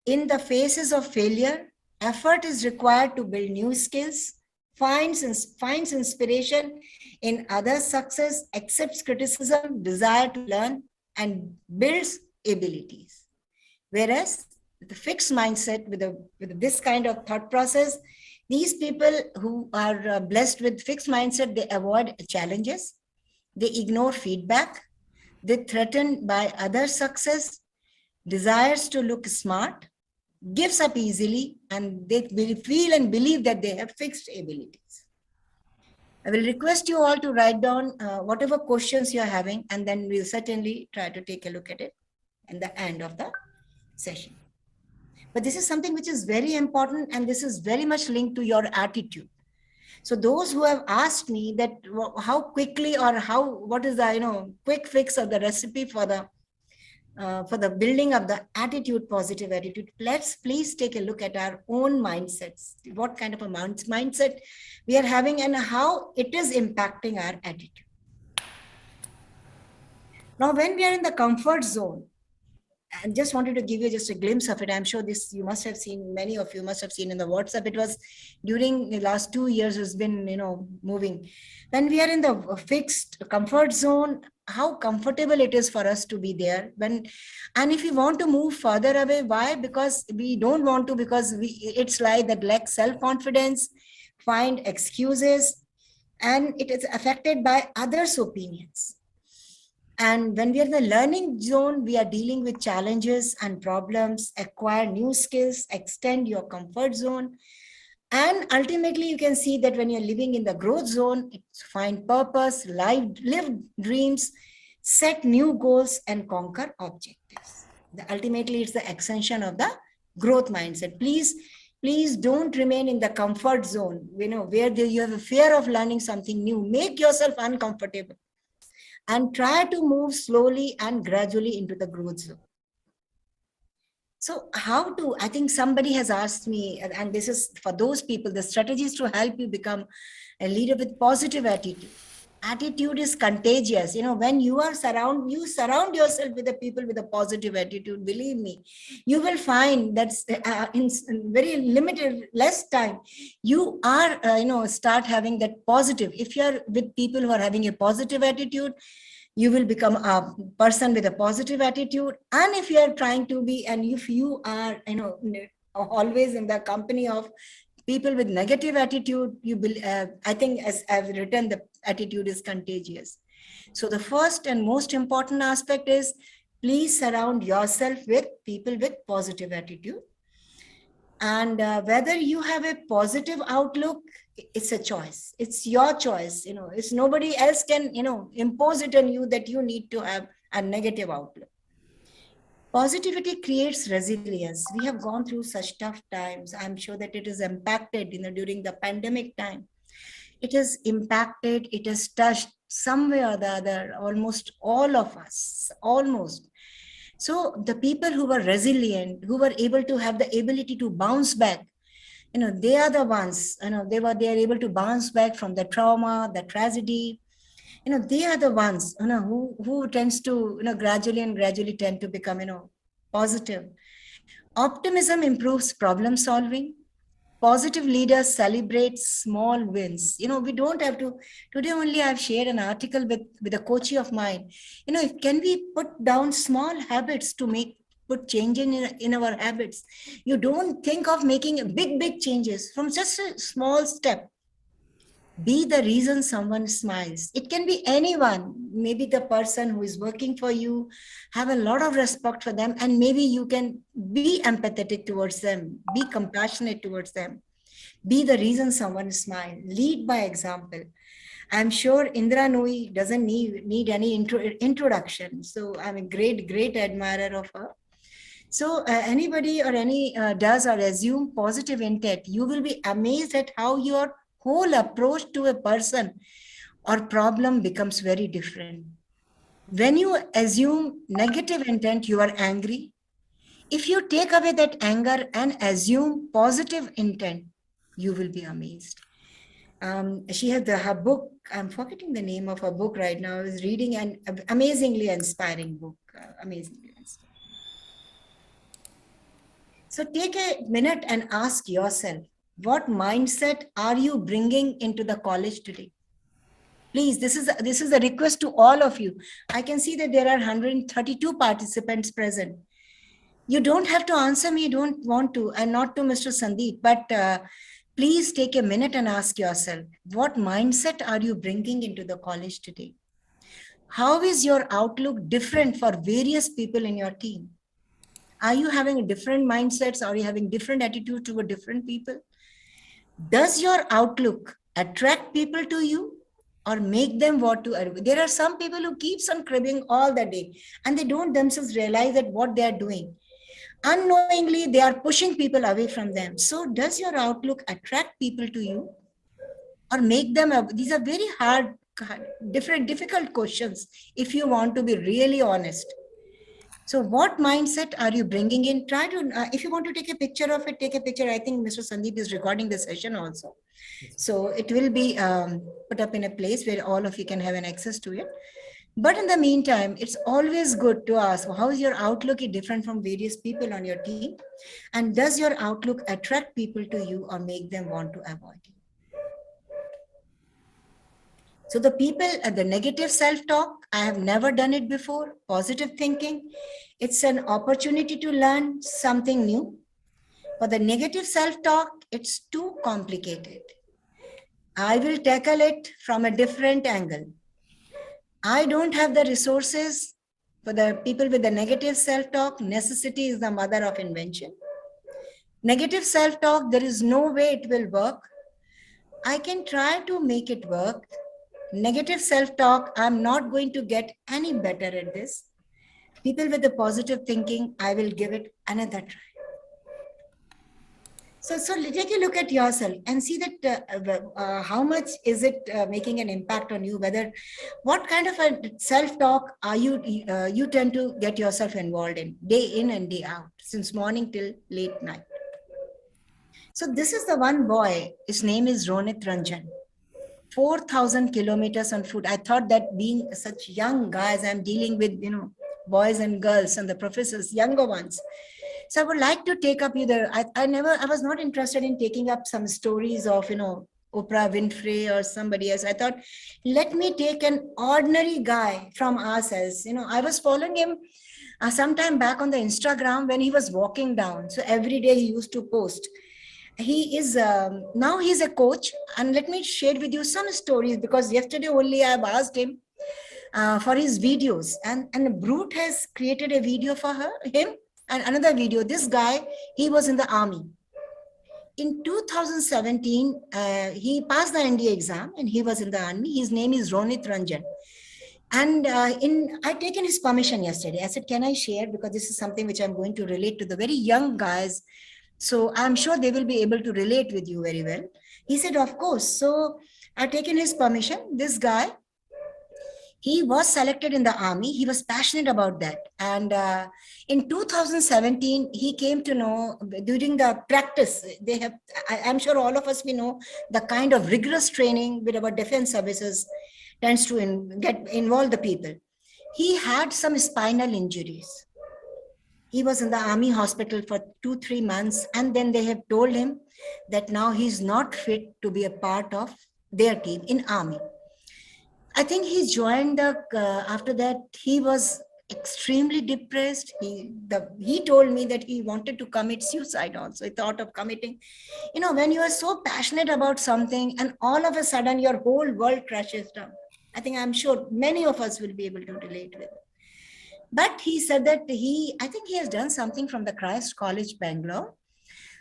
Speaker 2: in the faces of failure, effort is required to build new skills, finds inspiration in others' success, accepts criticism, desire to learn, and builds abilities. Whereas the fixed mindset with this kind of thought process, these people who are blessed with fixed mindset, they avoid challenges. They ignore feedback, they threaten by other success, desires to look smart, gives up easily, and they will feel and believe that they have fixed abilities. I will request you all to write down whatever questions you're having, and then we'll certainly try to take a look at it at the end of the session. But this is something which is very important, and this is very much linked to your attitude. So those who have asked me that how quickly or what is the quick fix of the recipe for the building of the attitude, positive attitude, let's please take a look at our own mindsets. What kind of a mindset we are having and how it is impacting our attitude. Now, when we are in the comfort zone, I just wanted to give you just a glimpse of it. I'm sure this you must have seen, many of you must have seen in the WhatsApp. It was during the last 2 years has been, moving. When we are in the fixed comfort zone, how comfortable it is for us to be there. And if we want to move further away, why? Because we don't want to, because it's like that lack self-confidence, find excuses, and it is affected by others' opinions. And when we are in the learning zone, we are dealing with challenges and problems, acquire new skills, extend your comfort zone. And ultimately, you can see that when you're living in the growth zone, it's find purpose, live dreams, set new goals, and conquer objectives. Ultimately, it's the extension of the growth mindset. Please don't remain in the comfort zone, where you have a fear of learning something new. Make yourself uncomfortable and try to move slowly and gradually into the growth zone. So how to, I think somebody has asked me, and this is for those people, the strategies to help you become a leader with positive attitude. Attitude is contagious. When you surround yourself with the people with a positive attitude, believe me, you will find that in very limited, less time, you are, start having that positive. If you're with people who are having a positive attitude, you will become a person with a positive attitude. And if you are trying to be, and if you are, always in the company of people with negative attitude, you will, I think, as I've written, the attitude is contagious. So the first and most important aspect is, please surround yourself with people with positive attitude. And whether you have a positive outlook, it's a choice. It's your choice. It's nobody else can, impose it on you that you need to have a negative outlook. Positivity creates resilience. We have gone through such tough times. I'm sure that it is impacted, during the pandemic time. It has impacted, it has touched some way or the other, almost all of us, almost. So the people who were resilient, who were able to have the ability to bounce back, they are the ones, they are able to bounce back from the trauma, the tragedy. They are the ones, who tends to, gradually tend to become, positive. Optimism improves problem solving. Positive leaders celebrate small wins. We don't have to, today only I've shared an article with a coachee of mine. Can we put down small habits to put change in our habits? You don't think of making big changes from just a small step. Be the reason someone smiles. It can be anyone, maybe the person who is working for you. Have a lot of respect for them, and maybe you can be empathetic towards them, be compassionate towards them. Be the reason someone smiles. Lead by example. I'm sure Indra Nooyi doesn't need any introduction. So I'm a great admirer of her. So anybody or any does or assume positive intent, you will be amazed at how your whole approach to a person or problem becomes very different. When you assume negative intent, you are angry. If you take away that anger and assume positive intent, you will be amazed. She had her book, I'm forgetting the name of her book right now. I was reading an amazingly inspiring book, amazingly inspiring. So take a minute and ask yourself, what mindset are you bringing into the college today? Please, this is a request to all of you. I can see that there are 132 participants present. You don't have to answer me, you don't want to, and not to Mr. Sandeep, but please take a minute and ask yourself, what mindset are you bringing into the college today? How is your outlook different for various people in your team? Are you having different mindsets? Are you having different attitudes toward different people? Does your outlook attract people to you or make them want to? There are some people who keeps on cribbing all the day and they don't themselves realize that what they are doing. Unknowingly, they are pushing people away from them. So does your outlook attract people to you or make them? These are very hard, difficult questions if you want to be really honest. So what mindset are you bringing in? Try to, if you want to take a picture of it, take a picture. I think Mr. Sandeep is recording the session also. So it will be put up in a place where all of you can have an access to it. But in the meantime, it's always good to ask, how is your outlook different from various people on your team? And does your outlook attract people to you or make them want to avoid you? So the people at the negative self-talk, I have never done it before. Positive thinking, it's an opportunity to learn something new. For the negative self-talk, it's too complicated. I will tackle it from a different angle. I don't have the resources. For the people with the negative self-talk, necessity is the mother of invention. Negative self-talk, there is no way it will work. I can try to make it work. Negative self-talk, I'm not going to get any better at this. People with the positive thinking, I will give it another try. So take a look at yourself and see that how much is it making an impact on you, whether what kind of a self-talk are you tend to get yourself involved day in and day out, since morning till late night. So this is the one boy, his name is Ronit Ranjan. 4,000 kilometers on foot. I thought that being such young guys, I'm dealing with, boys and girls and the professors, younger ones. So I would like to take up I was not interested in taking up some stories of, Oprah Winfrey or somebody else. I thought, let me take an ordinary guy from ourselves. I was following him sometime back on the Instagram when he was walking down. So every day he used to post. He is now he's a coach, and let me share with you some stories, because yesterday only I've asked him for his videos, and Brute has created a video for him and another video. This guy, he was in the army. In 2017, he passed the NDA exam and he was in the army. His name is Ronit Ranjan. And I taken his permission yesterday. I said, can I share? Because this is something which I'm going to relate to the very young guys. So I'm sure they will be able to relate with you very well. He said, of course. So I've taken his permission. This guy, he was selected in the army. He was passionate about that. And in 2017, he came to know during the practice, I'm sure all of us, we know the kind of rigorous training with our defense services tends to involve the people. He had some spinal injuries. He was in the army hospital for 2-3 months. And then they have told him that now he's not fit to be a part of their team in army. I think he joined after that, he was extremely depressed. He told me that he wanted to commit suicide also. He thought of committing. When you are so passionate about something and all of a sudden your whole world crashes down. I'm sure many of us will be able to relate with it. But he said that I think he has done something from the Christ College, Bangalore.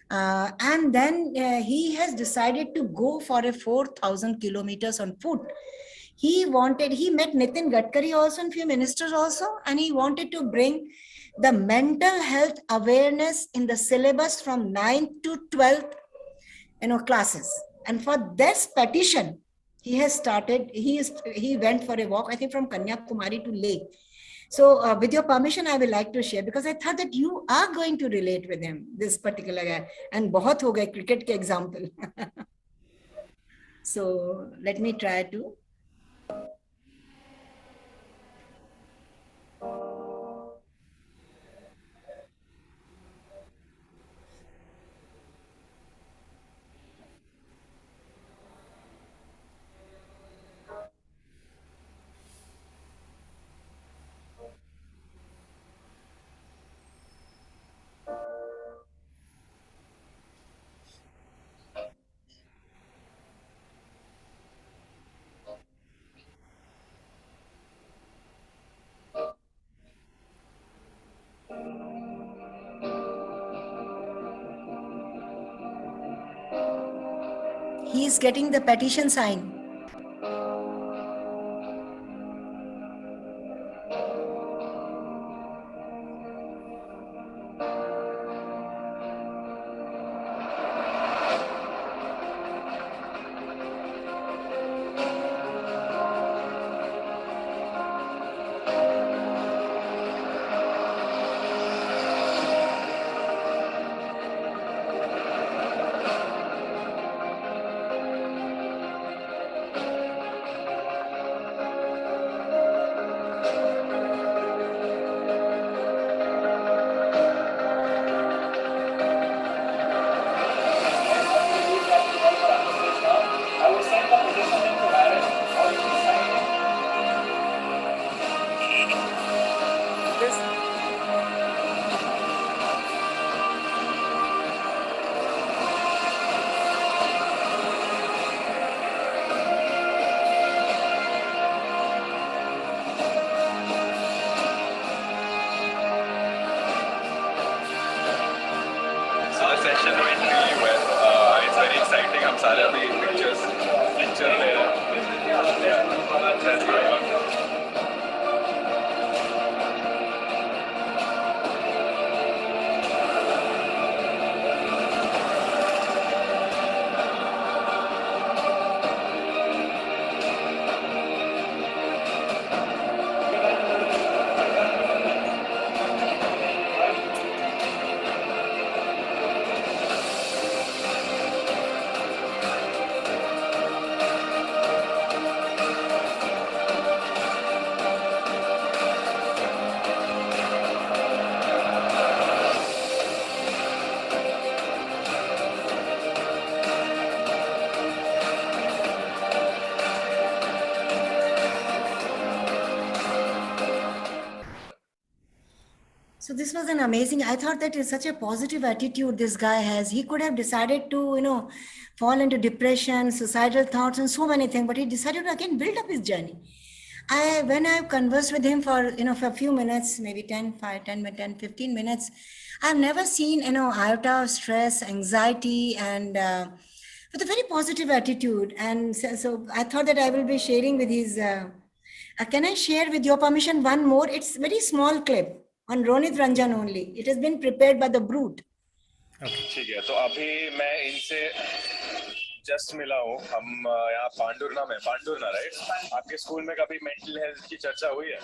Speaker 2: And then he has decided to go for a 4,000 kilometers on foot. He met Nitin Gadkari also and few ministers also, and he wanted to bring the mental health awareness in the syllabus from 9th to 12th, classes. And for this petition, he went for a walk, I think from Kanyakumari to Leh. So with your permission, I would like to share, because I thought that you are going to relate with him, this particular guy. And bahut ho gaye cricket ke example. So let me try to. He is getting the petition signed. So this was an amazing, I thought that is such a positive attitude this guy has. He could have decided to, fall into depression, suicidal thoughts and so many things, but he decided to again build up his journey. When I conversed with him for, for a few minutes, maybe 15 minutes, I've never seen, iota of stress, anxiety, and with a very positive attitude. And so I thought that I will be sharing with his, can I share with your permission one more? It's a very small clip on Ronit Ranjan only. It has been prepared by the Brute.
Speaker 5: ठीक है, तो अभी मैं इनसे just मिला हूँ. हम यहाँ पांडुरना में, पांडुरना राइट? आपके स्कूल में कभी मेंटल हेल्थ की चर्चा हुई है?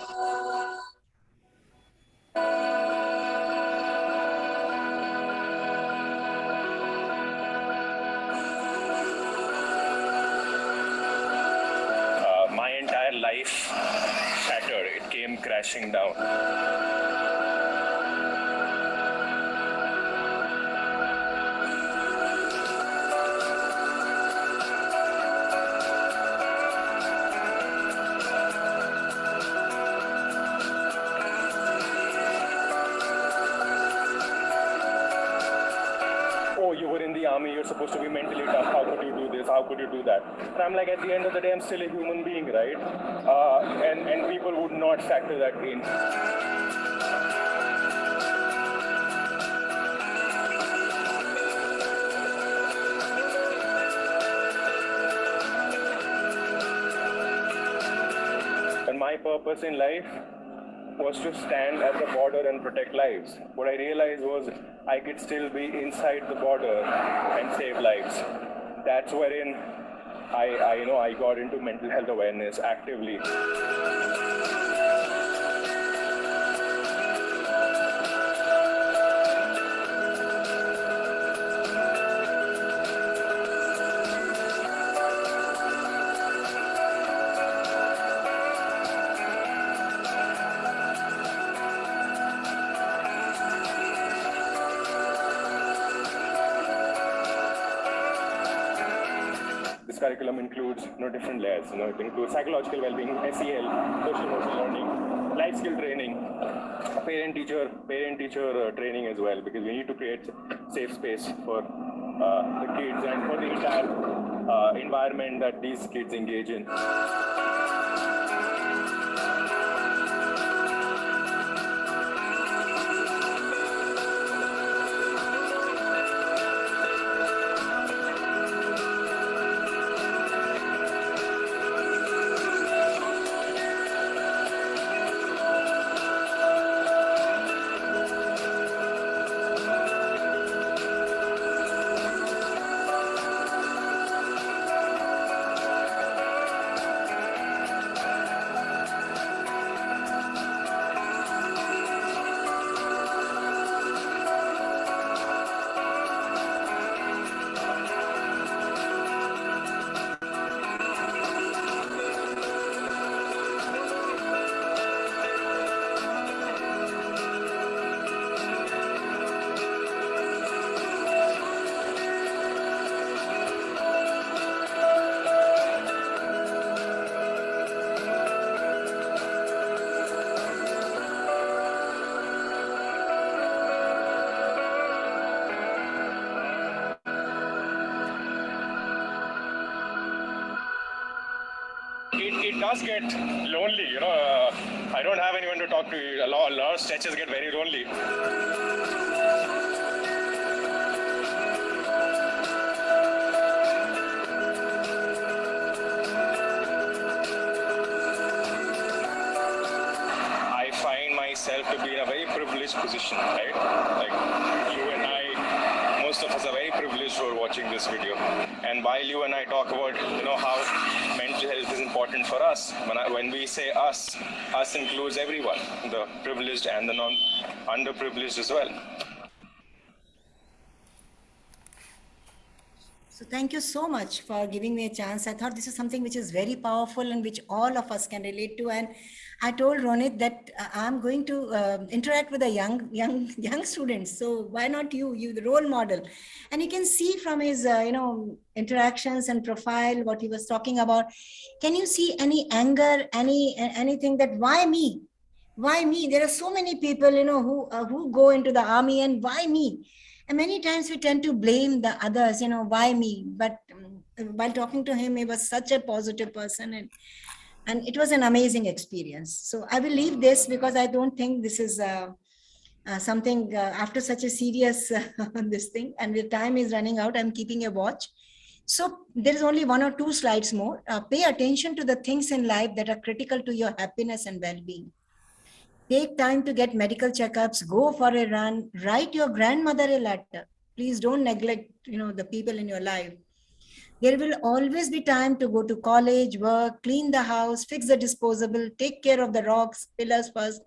Speaker 5: My entire life shattered. It came crashing down. Army, you're supposed to be mentally tough. How could you do this? How could you do that? And I'm like, at the end of the day, I'm still a human being, right? And people would not factor that in. And my purpose in life was to stand at the border and protect lives. What I realized was I could still be inside the border and save lives. That's wherein I got into mental health awareness actively. This curriculum includes different layers. It includes psychological well-being, SEL, social emotional learning, life skill training, parent-teacher training as well, because we need to create safe space for the kids and for the entire environment that these kids engage in. It does get lonely, I don't have anyone to talk to. A lot of stretches get very lonely. I find myself to be in a very privileged position, right? Like you and I, most of us are very privileged who are watching this video. And while you and I talk about, how mental health is important for us, when we say us includes everyone, the privileged and the underprivileged as well.
Speaker 2: So thank you so much for giving me a chance. I thought this is something which is very powerful and which all of us can relate to. And I told Ronit that I'm going to interact with the young students. So why not you the role model? And you can see from his interactions and profile what he was talking about. Can you see any anger, anything that why me? Why me? There are so many people, who go into the army, and why me? And many times we tend to blame the others, why me? But while talking to him, he was such a positive person, and it was an amazing experience. So I will leave this because I don't think this is something after such a serious this thing, and the time is running out. I'm keeping a watch. So there is only 1 or 2 slides more. Pay attention to the things in life that are critical to your happiness and well-being. Take time to get medical checkups, go for a run, write your grandmother a letter. Please don't neglect, the people in your life. There will always be time to go to college, work, clean the house, fix the disposable, take care of the rocks, pillars first,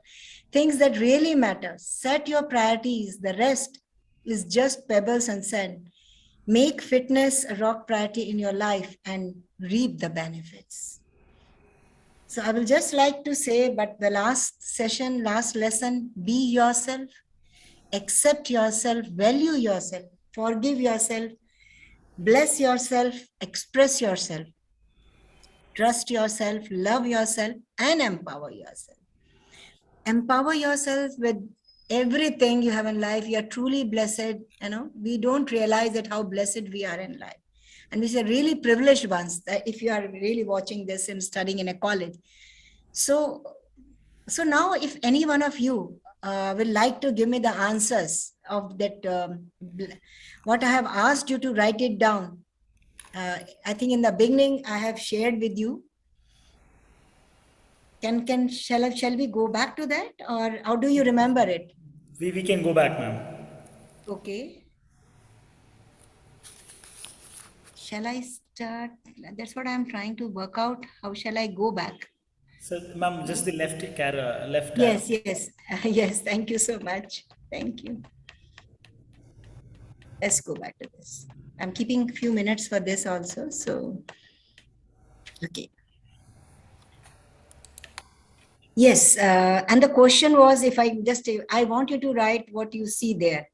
Speaker 2: things that really matter. Set your priorities. The rest is just pebbles and sand. Make fitness a rock priority in your life and reap the benefits. So I will just like to say, but the last session, last lesson, be yourself, accept yourself, value yourself, forgive yourself, bless yourself, express yourself, trust yourself, love yourself, and empower yourself. Empower yourself with everything you have in life. You are truly blessed. We don't realize that how blessed we are in life. And we are really privileged ones, that if you are really watching this and studying in a college. So now if any one of you will like to give me the answers of that, what I have asked you to write it down. I think in the beginning I have shared with you. Shall we go back to that, or how do you remember it?
Speaker 1: We can go back, ma'am.
Speaker 2: Okay. Shall I start? That's what I'm trying to work out. How shall I go back?
Speaker 1: So, ma'am, just the left left.
Speaker 2: Yes. Yes. Thank you so much. Thank you. Let's go back to this. I'm keeping a few minutes for this also. So, okay. Yes. And the question was, I want you to write what you see there.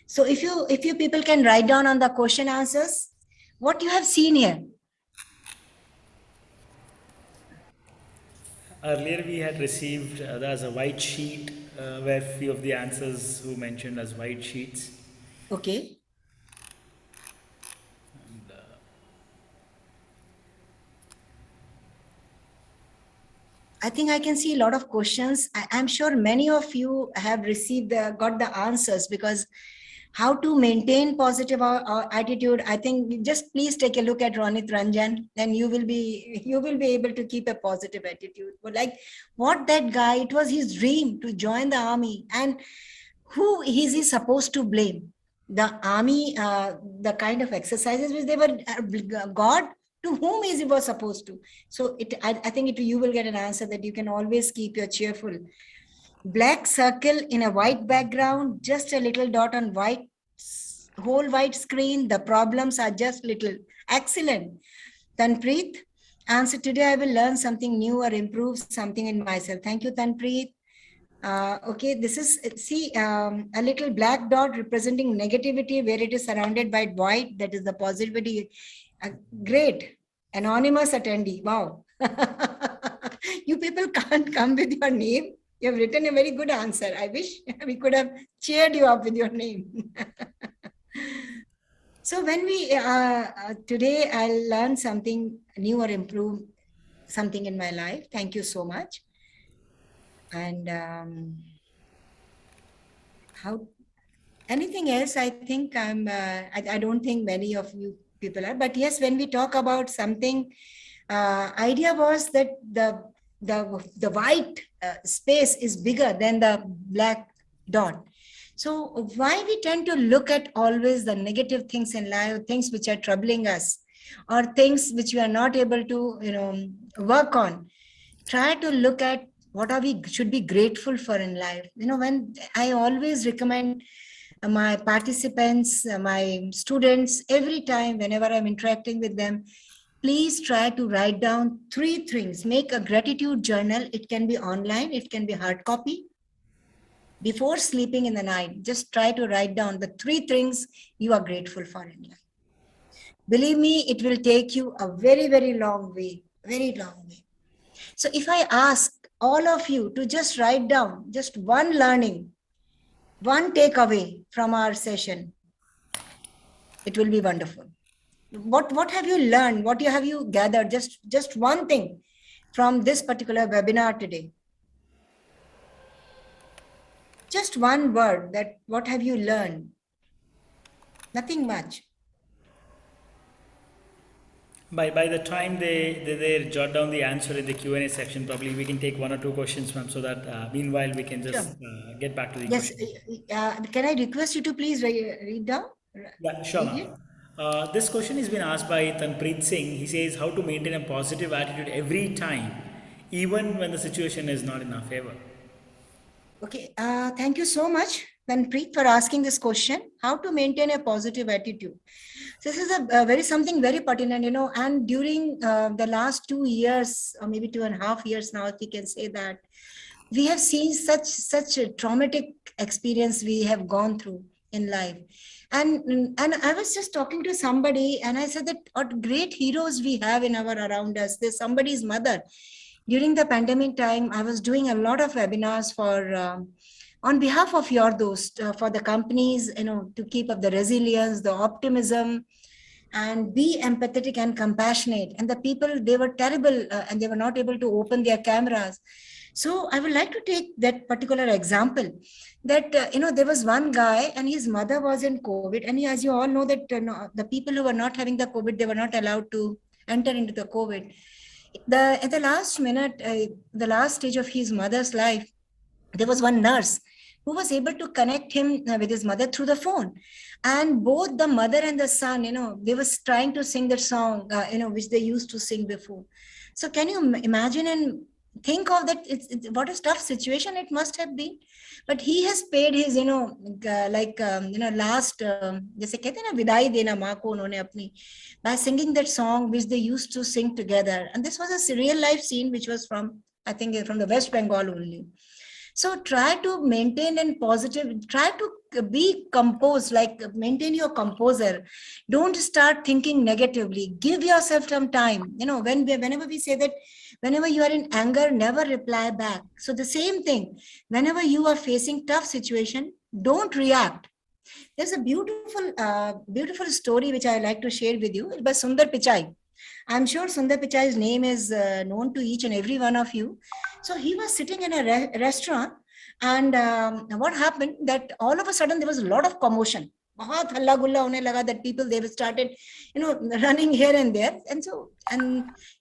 Speaker 2: So if you people can write down on the question answers, what you have seen here.
Speaker 1: Earlier, we had received as a white sheet where few of the answers were mentioned as white sheets.
Speaker 2: Okay. I think I can see a lot of questions. I'm sure many of you have got the answers, because how to maintain positive attitude. I think just please take a look at Ronit Ranjan, and you will be able to keep a positive attitude. But like what that guy, it was his dream to join the army, and who is he supposed to blame? The army, the kind of exercises which they were, God, to whom is he was supposed to? So I think you will get an answer that you can always keep your cheerful. Black circle in a white background, just a little dot on whole white screen. The problems are just little. Excellent. Tanpreet, answer: today I will learn something new or improve something in myself. Thank you, Tanpreet. Okay, this is, see, a little black dot representing negativity where it is surrounded by white, that is the positivity. Great. Anonymous attendee. Wow. You people can't come with your name. You have written a very good answer. I wish we could have cheered you up with your name. So when we, today I'll learn something new or improve something in my life. Thank you so much. And anything else? I think I don't think many of you people are, but yes, when we talk about something, idea was that the white space is bigger than the black dot. So why we tend to look at always the negative things in life, things which are troubling us, or things which we are not able to, work on. Try to look at what should be grateful for in life. When I always recommend my participants, my students, every time, whenever I'm interacting with them, please try to write down 3 things. Make a gratitude journal. It can be online, it can be hard copy. Before sleeping in the night, just try to write down the 3 things you are grateful for in life. Believe me, it will take you a very, very long way, very long way. So if I ask all of you to just write down just one learning, one takeaway from our session. It will be wonderful. What have you learned? What have you gathered? Just one thing from this particular webinar today. Just one word, that what have you learned? Nothing much.
Speaker 1: By the time they jot down the answer in the Q&A section, probably we can take one or two questions, ma'am, so that meanwhile we can just get back to the
Speaker 2: Yes.
Speaker 1: question.
Speaker 2: Can I request you to please read down?
Speaker 1: Yeah, sure, ma'am. This question has been asked by Tanpreet Singh. He says, how to maintain a positive attitude every time, even when the situation is not in our favor.
Speaker 2: Okay, thank you so much, Tanpreet, for asking this question. How to maintain a positive attitude? This is a something very pertinent, and during the last 2 years, or maybe 2.5 years now, if we can say that, we have seen such a traumatic experience we have gone through in life. And I was just talking to somebody, and I said that what great heroes we have in our around us. There's somebody's mother. During the pandemic time, I was doing a lot of webinars for on behalf of your those for the companies, to keep up the resilience, the optimism, and be empathetic and compassionate. And the people, they were terrible, and they were not able to open their cameras. So I would like to take that particular example that, there was one guy and his mother was in COVID. And as you all know that the people who were not having the COVID, they were not allowed to enter into the COVID. At the last minute, the last stage of his mother's life, there was one nurse who was able to connect him with his mother through the phone. And both the mother and the son, they were trying to sing that song, which they used to sing before. So can you imagine and think of that? What a tough situation it must have been. But he has paid his, last, जैसे कहते हैं ना, विदाई देना माँ को उन्होंने अपनी, by singing that song which they used to sing together. And this was a real life scene which was from, I think, from the West Bengal only. So try to maintain and positive, try to be composed, like maintain your composure. Don't start thinking negatively. Give yourself some time. Whenever we say that, whenever you are in anger, never reply back. So the same thing, whenever you are facing tough situation, don't react. There's a beautiful story which I like to share with you by Sundar Pichai. I'm sure Sundar Pichai's name is known to each and every one of you. So he was sitting in a restaurant, and what happened that all of a sudden there was a lot of commotion. बहुत हल्ला गुल्ला होने लगा, that people, they started running here and there, and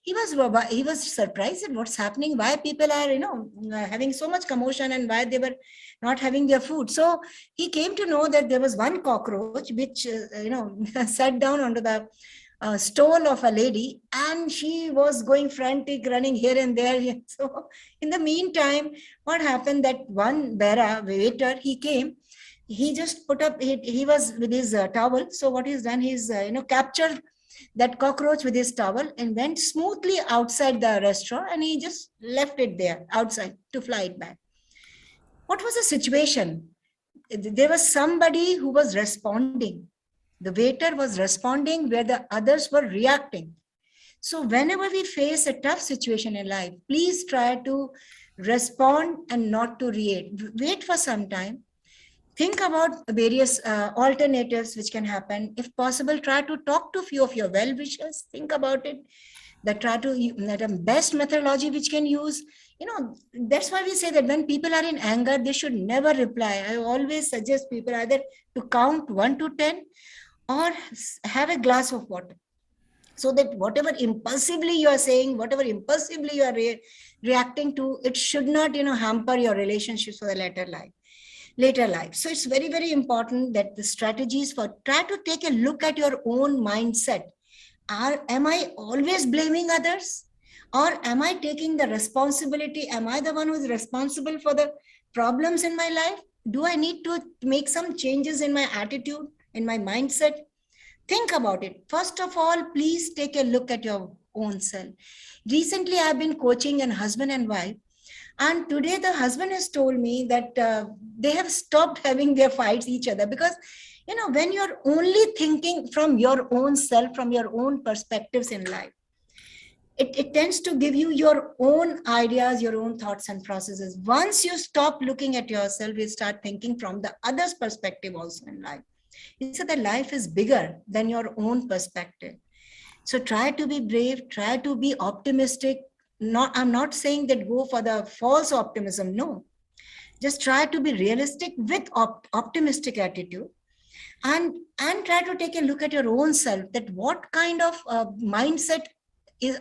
Speaker 2: he was surprised at what's happening, why people are having so much commotion, and why they were not having their food. So he came to know that there was one cockroach which sat down onto the stole of a lady, and she was going frantic, running here and there. So in the meantime, what happened, that one waiter, he came, he just put up, he was with his towel. So what he's done, he's captured that cockroach with his towel and went smoothly outside the restaurant, and he just left it there outside to fly it back. What was the situation? There was somebody who was responding. The waiter was responding where the others were reacting. So whenever we face a tough situation in life, please try to respond and not to react. Wait for some time. Think about various alternatives which can happen. If possible, try to talk to a few of your well-wishers. Think about it. Try to the best methodology which can use. That's why we say that when people are in anger, they should never reply. I always suggest people either to count 1 to 10 or have a glass of water, so that whatever impulsively you are saying, whatever impulsively you are reacting to, it should not hamper your relationships for the later life. So it's very, very important that the strategies try to take a look at your own mindset. Am I always blaming others, or am I taking the responsibility? Am I the one who is responsible for the problems in my life? Do I need to make some changes in my attitude, in my mindset? Think about it. First of all, please take a look at your own self. Recently, I've been coaching a husband and wife, and today the husband has told me that they have stopped having their fights each other, because when you're only thinking from your own self, from your own perspectives in life, it tends to give you your own ideas, your own thoughts and processes. Once you stop looking at yourself, you start thinking from the other's perspective also in life. You say that life is bigger than your own perspective. So try to be brave, try to be optimistic. I'm not saying that go for the false optimism, no. Just try to be realistic with optimistic attitude, and try to take a look at your own self, that what kind of mindset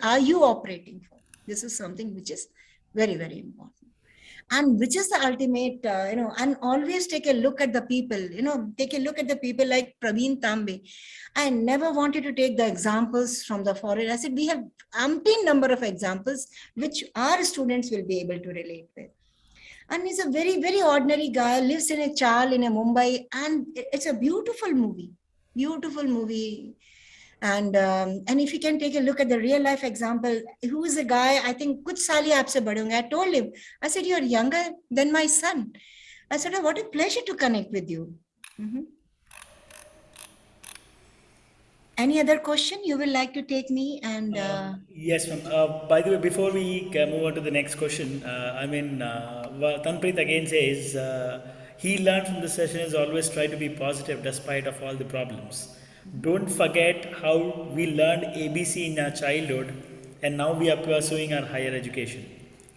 Speaker 2: are you operating for. This is something which is very, very important. And which is the ultimate, and always take a look at the people, take a look at the people like Praveen Tambe. I never wanted to take the examples from the foreign. I said, we have umpteen number of examples which our students will be able to relate with. And he's a very, very ordinary guy, lives in a chal in a Mumbai, and it's a beautiful movie. And if you can take a look at the real life example, who is a guy, I think, kuch saal hi aapse bade honge. I told him, I said, you're younger than my son. I said, oh, what a pleasure to connect with you. Any other question you will like to take me? And
Speaker 1: Yes, ma'am. By the way, before we move on to the next question, Tanpreet again says he learned from the session is always try to be positive despite of all the problems. Don't forget how we learned ABC in our childhood and now we are pursuing our higher education.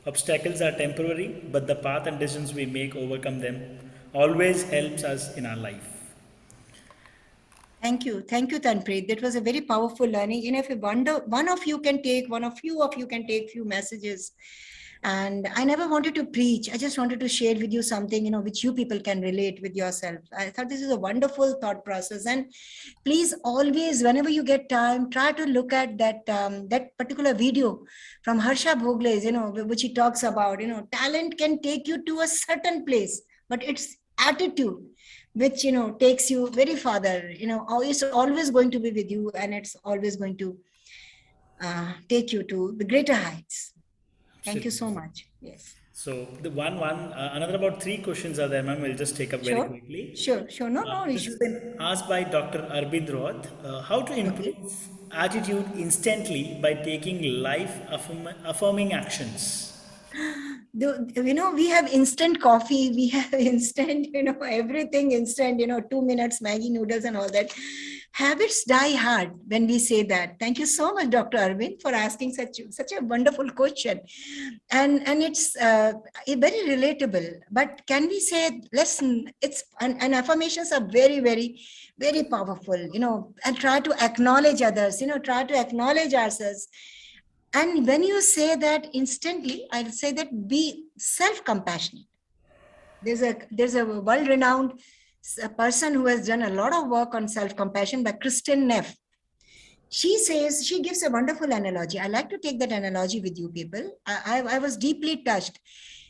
Speaker 1: Obstacles are temporary, but the path and decisions we make overcome them always helps us in our life.
Speaker 2: Thank you, Tanpreet. That was a very powerful learning. If one of you can take few messages. And I never wanted to preach. I just wanted to share with you something, which you people can relate with yourself. I thought this is a wonderful thought process. And please always, whenever you get time, try to look at that particular video from Harsha Bhogle's, which he talks about, talent can take you to a certain place, but it's attitude which, takes you very farther, it's always going to be with you, and it's always going to take you to the greater heights. Thank you so much. Yes.
Speaker 1: So the another about 3 questions are there, ma'am. We'll just take up very quickly.
Speaker 2: Sure. No
Speaker 1: This
Speaker 2: issue.
Speaker 1: has been asked by Dr. Arbind Roth. How to improve attitude instantly by taking life affirming actions.
Speaker 2: We have instant coffee, we have instant, everything instant, 2 minutes, Maggie noodles and all that. Habits die hard when we say that. Thank you so much, Dr. Arvind, for asking such a wonderful question. And it's very relatable. But can we say, listen, and affirmations are very, very, very powerful, and try to acknowledge others, try to acknowledge ourselves. And when you say that instantly, I'll say that be self-compassionate. There's a world-renowned person who has done a lot of work on self-compassion by Kristen Neff. She gives a wonderful analogy. I like to take that analogy with you people. I was deeply touched.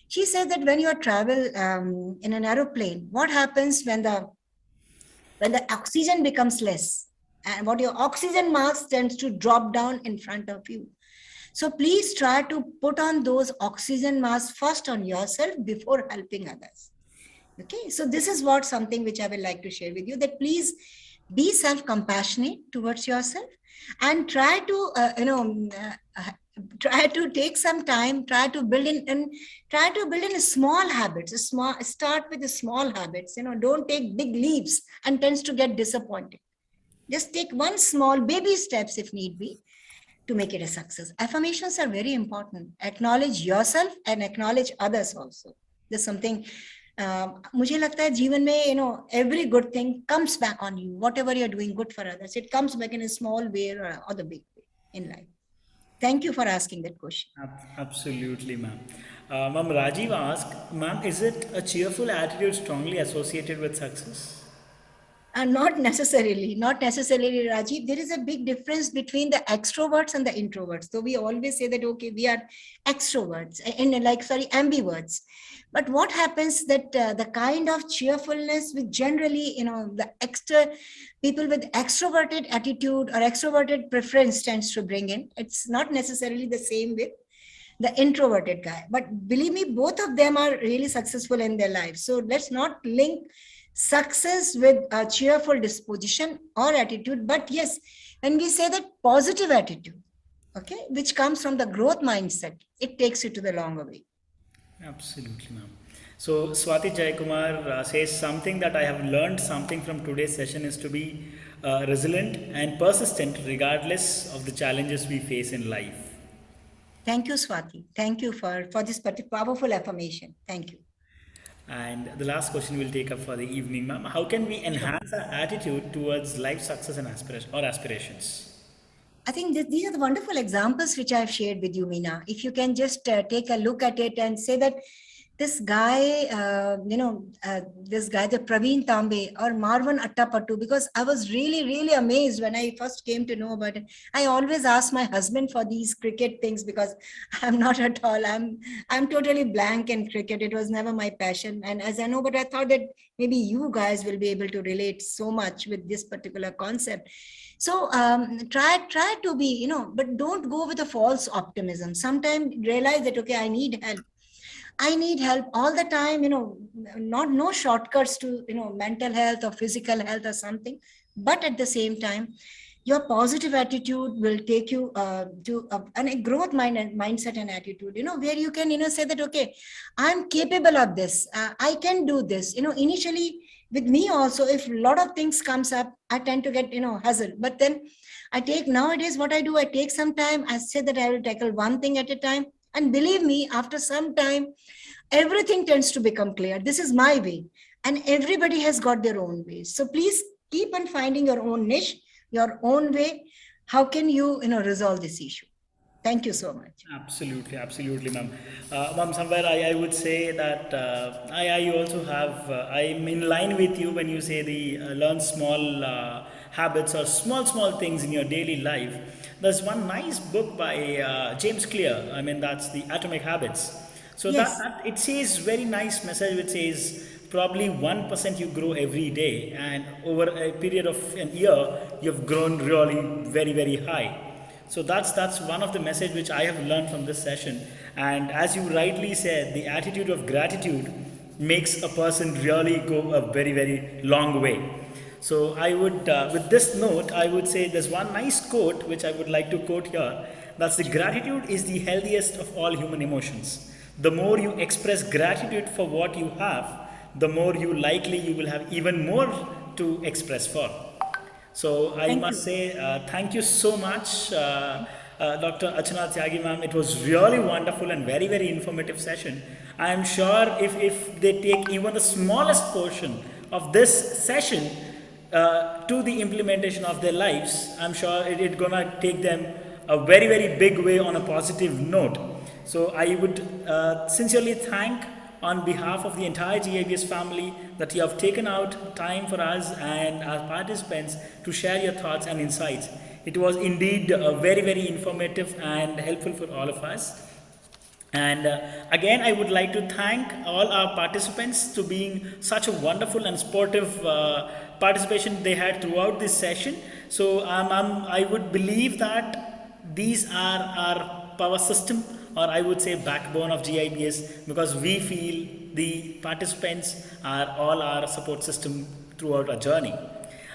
Speaker 2: She said that when you travel in an aeroplane, what happens when the oxygen becomes less, and what your oxygen mask tends to drop down in front of you. So please try to put on those oxygen masks first on yourself before helping others. Okay, so this is something which I would like to share with you, that please be self-compassionate towards yourself, and try to take some time, try to build in small habits. Start with the small habits. Don't take big leaps and tends to get disappointed. Just take one small baby steps if need be to make it a success. Affirmations are very important. Acknowledge yourself and acknowledge others also. There's something, मुझे लगता है जीवन में, every good thing comes back on you. Whatever you're doing good for others, it comes back in a small way or the big way in life. Thank you for asking that question.
Speaker 1: Absolutely, ma'am. Ma'am, Rajiv asked, ma'am, is it a cheerful attitude strongly associated with success?
Speaker 2: Not necessarily, Rajiv. There is a big difference between the extroverts and the introverts. So we always say that, okay, we are extroverts, ambiverts. But what happens that the kind of cheerfulness which generally, the people with extroverted attitude or extroverted preference tends to bring in, it's not necessarily the same with the introverted guy. But believe me, both of them are really successful in their lives. So let's not link success with a cheerful disposition or attitude. But yes, when we say that positive attitude, okay, which comes from the growth mindset. It takes you to the longer way.
Speaker 1: Absolutely, ma'am. So Swati Jayakumar says something that I have learned something from today's session is to be resilient and persistent regardless of the challenges we face in life.
Speaker 2: Thank you, Swati. Thank you for this powerful affirmation. Thank you.
Speaker 1: And the last question we'll take up for the evening, ma'am. How can we enhance our attitude towards life success and aspirations?
Speaker 2: I think these are the wonderful examples which I've shared with you, Meena. If you can just take a look at it and say that this guy, the Praveen Tambe or Marwan Attapattu, because I was really, really amazed when I first came to know about it. I always ask my husband for these cricket things because I'm not at all, I'm totally blank in cricket. It was never my passion. And as I know, but I thought that maybe you guys will be able to relate so much with this particular concept. So try to be, but don't go with a false optimism. Sometimes realize that, okay, I need help all the time, no shortcuts to, mental health or physical health or something. But at the same time, your positive attitude will take you to a growth mindset and attitude, where you can, say that, okay, I'm capable of this. I can do this. Initially with me also, if a lot of things comes up, I tend to get, hustled. But then nowadays, what I do, I take some time. I say that I will tackle one thing at a time. And believe me, after some time, everything tends to become clear. This is my way. And everybody has got their own ways. So please keep on finding your own niche, your own way. How can you, resolve this issue? Thank you so much.
Speaker 1: Absolutely, ma'am. Ma'am, somewhere I would say that I also have, I'm in line with you when you say the learn small habits or small things in your daily life. There's one nice book by James Clear. I mean, that's the Atomic Habits. So
Speaker 2: Yes.
Speaker 1: that it says very nice message which says probably 1% you grow every day, and over a period of an year, you've grown really very, very high. So that's one of the message which I have learned from this session. And as you rightly said, the attitude of gratitude makes a person really go a very, very long way. So I would, with this note, I would say there's one nice quote which I would like to quote here. That's the gratitude is the healthiest of all human emotions. The more you express gratitude for what you have, the more you will have even more to express for. So I must say thank you so much, Dr. Archana Tyagi ma'am. It was really wonderful and very, very informative session. I am sure if they take even the smallest portion of this session to the implementation of their lives, I'm sure it's gonna take them a very, very big way on a positive note. So I would sincerely thank on behalf of the entire GIBS family that you have taken out time for us and our participants to share your thoughts and insights. It was indeed very, very informative and helpful for all of us. And again, I would like to thank all our participants to being such a wonderful and sportive participation they had throughout this session. So I would believe that these are our power system, or I would say backbone of GIBS, because we feel the participants are all our support system throughout our journey.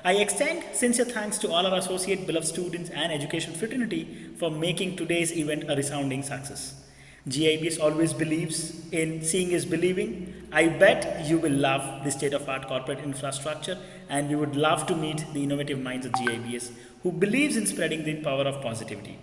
Speaker 1: I extend sincere thanks to all our associate, beloved students and education fraternity for making today's event a resounding success. GIBS always believes in seeing is believing. I bet you will love the state-of-art corporate infrastructure, and we would love to meet the innovative minds of GIBS who believes in spreading the power of positivity.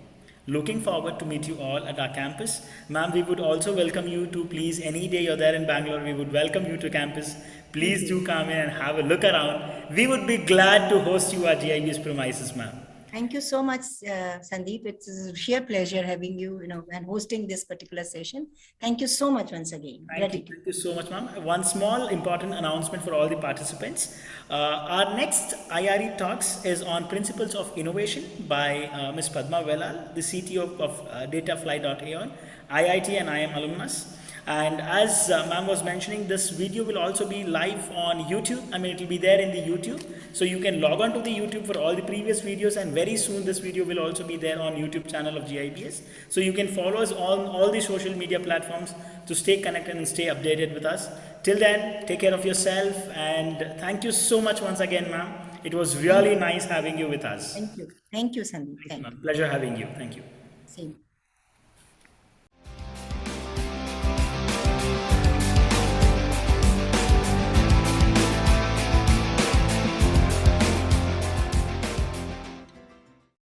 Speaker 1: Looking forward to meet you all at our campus. Ma'am, we would also welcome you to, please, any day you're there in Bangalore, we would welcome you to campus. Please do come in and have a look around. We would be glad to host you at GIBS premises, ma'am.
Speaker 2: Thank you so much, Sandeep. It's a sheer pleasure having you, and hosting this particular session. Thank you so much once again.
Speaker 1: Thank you so much, ma'am. One small important announcement for all the participants. Our next IRE talks is on Principles of Innovation by Ms. Padma Velal, the CTO of datafly.aon, IIT and IM alumnus. And as ma'am was mentioning, this video will also be live on YouTube. I mean, it will be there in the YouTube. So you can log on to the YouTube for all the previous videos, and very soon this video will also be there on YouTube channel of GIBS. So you can follow us on all the social media platforms to stay connected and stay updated with us. Till then, take care of yourself, and thank you so much once again, ma'am. It was really nice having you with us.
Speaker 2: Thank you. Thank you, Sandeep.
Speaker 1: Thank you, ma'am. Pleasure having you. Thank you.
Speaker 2: Same.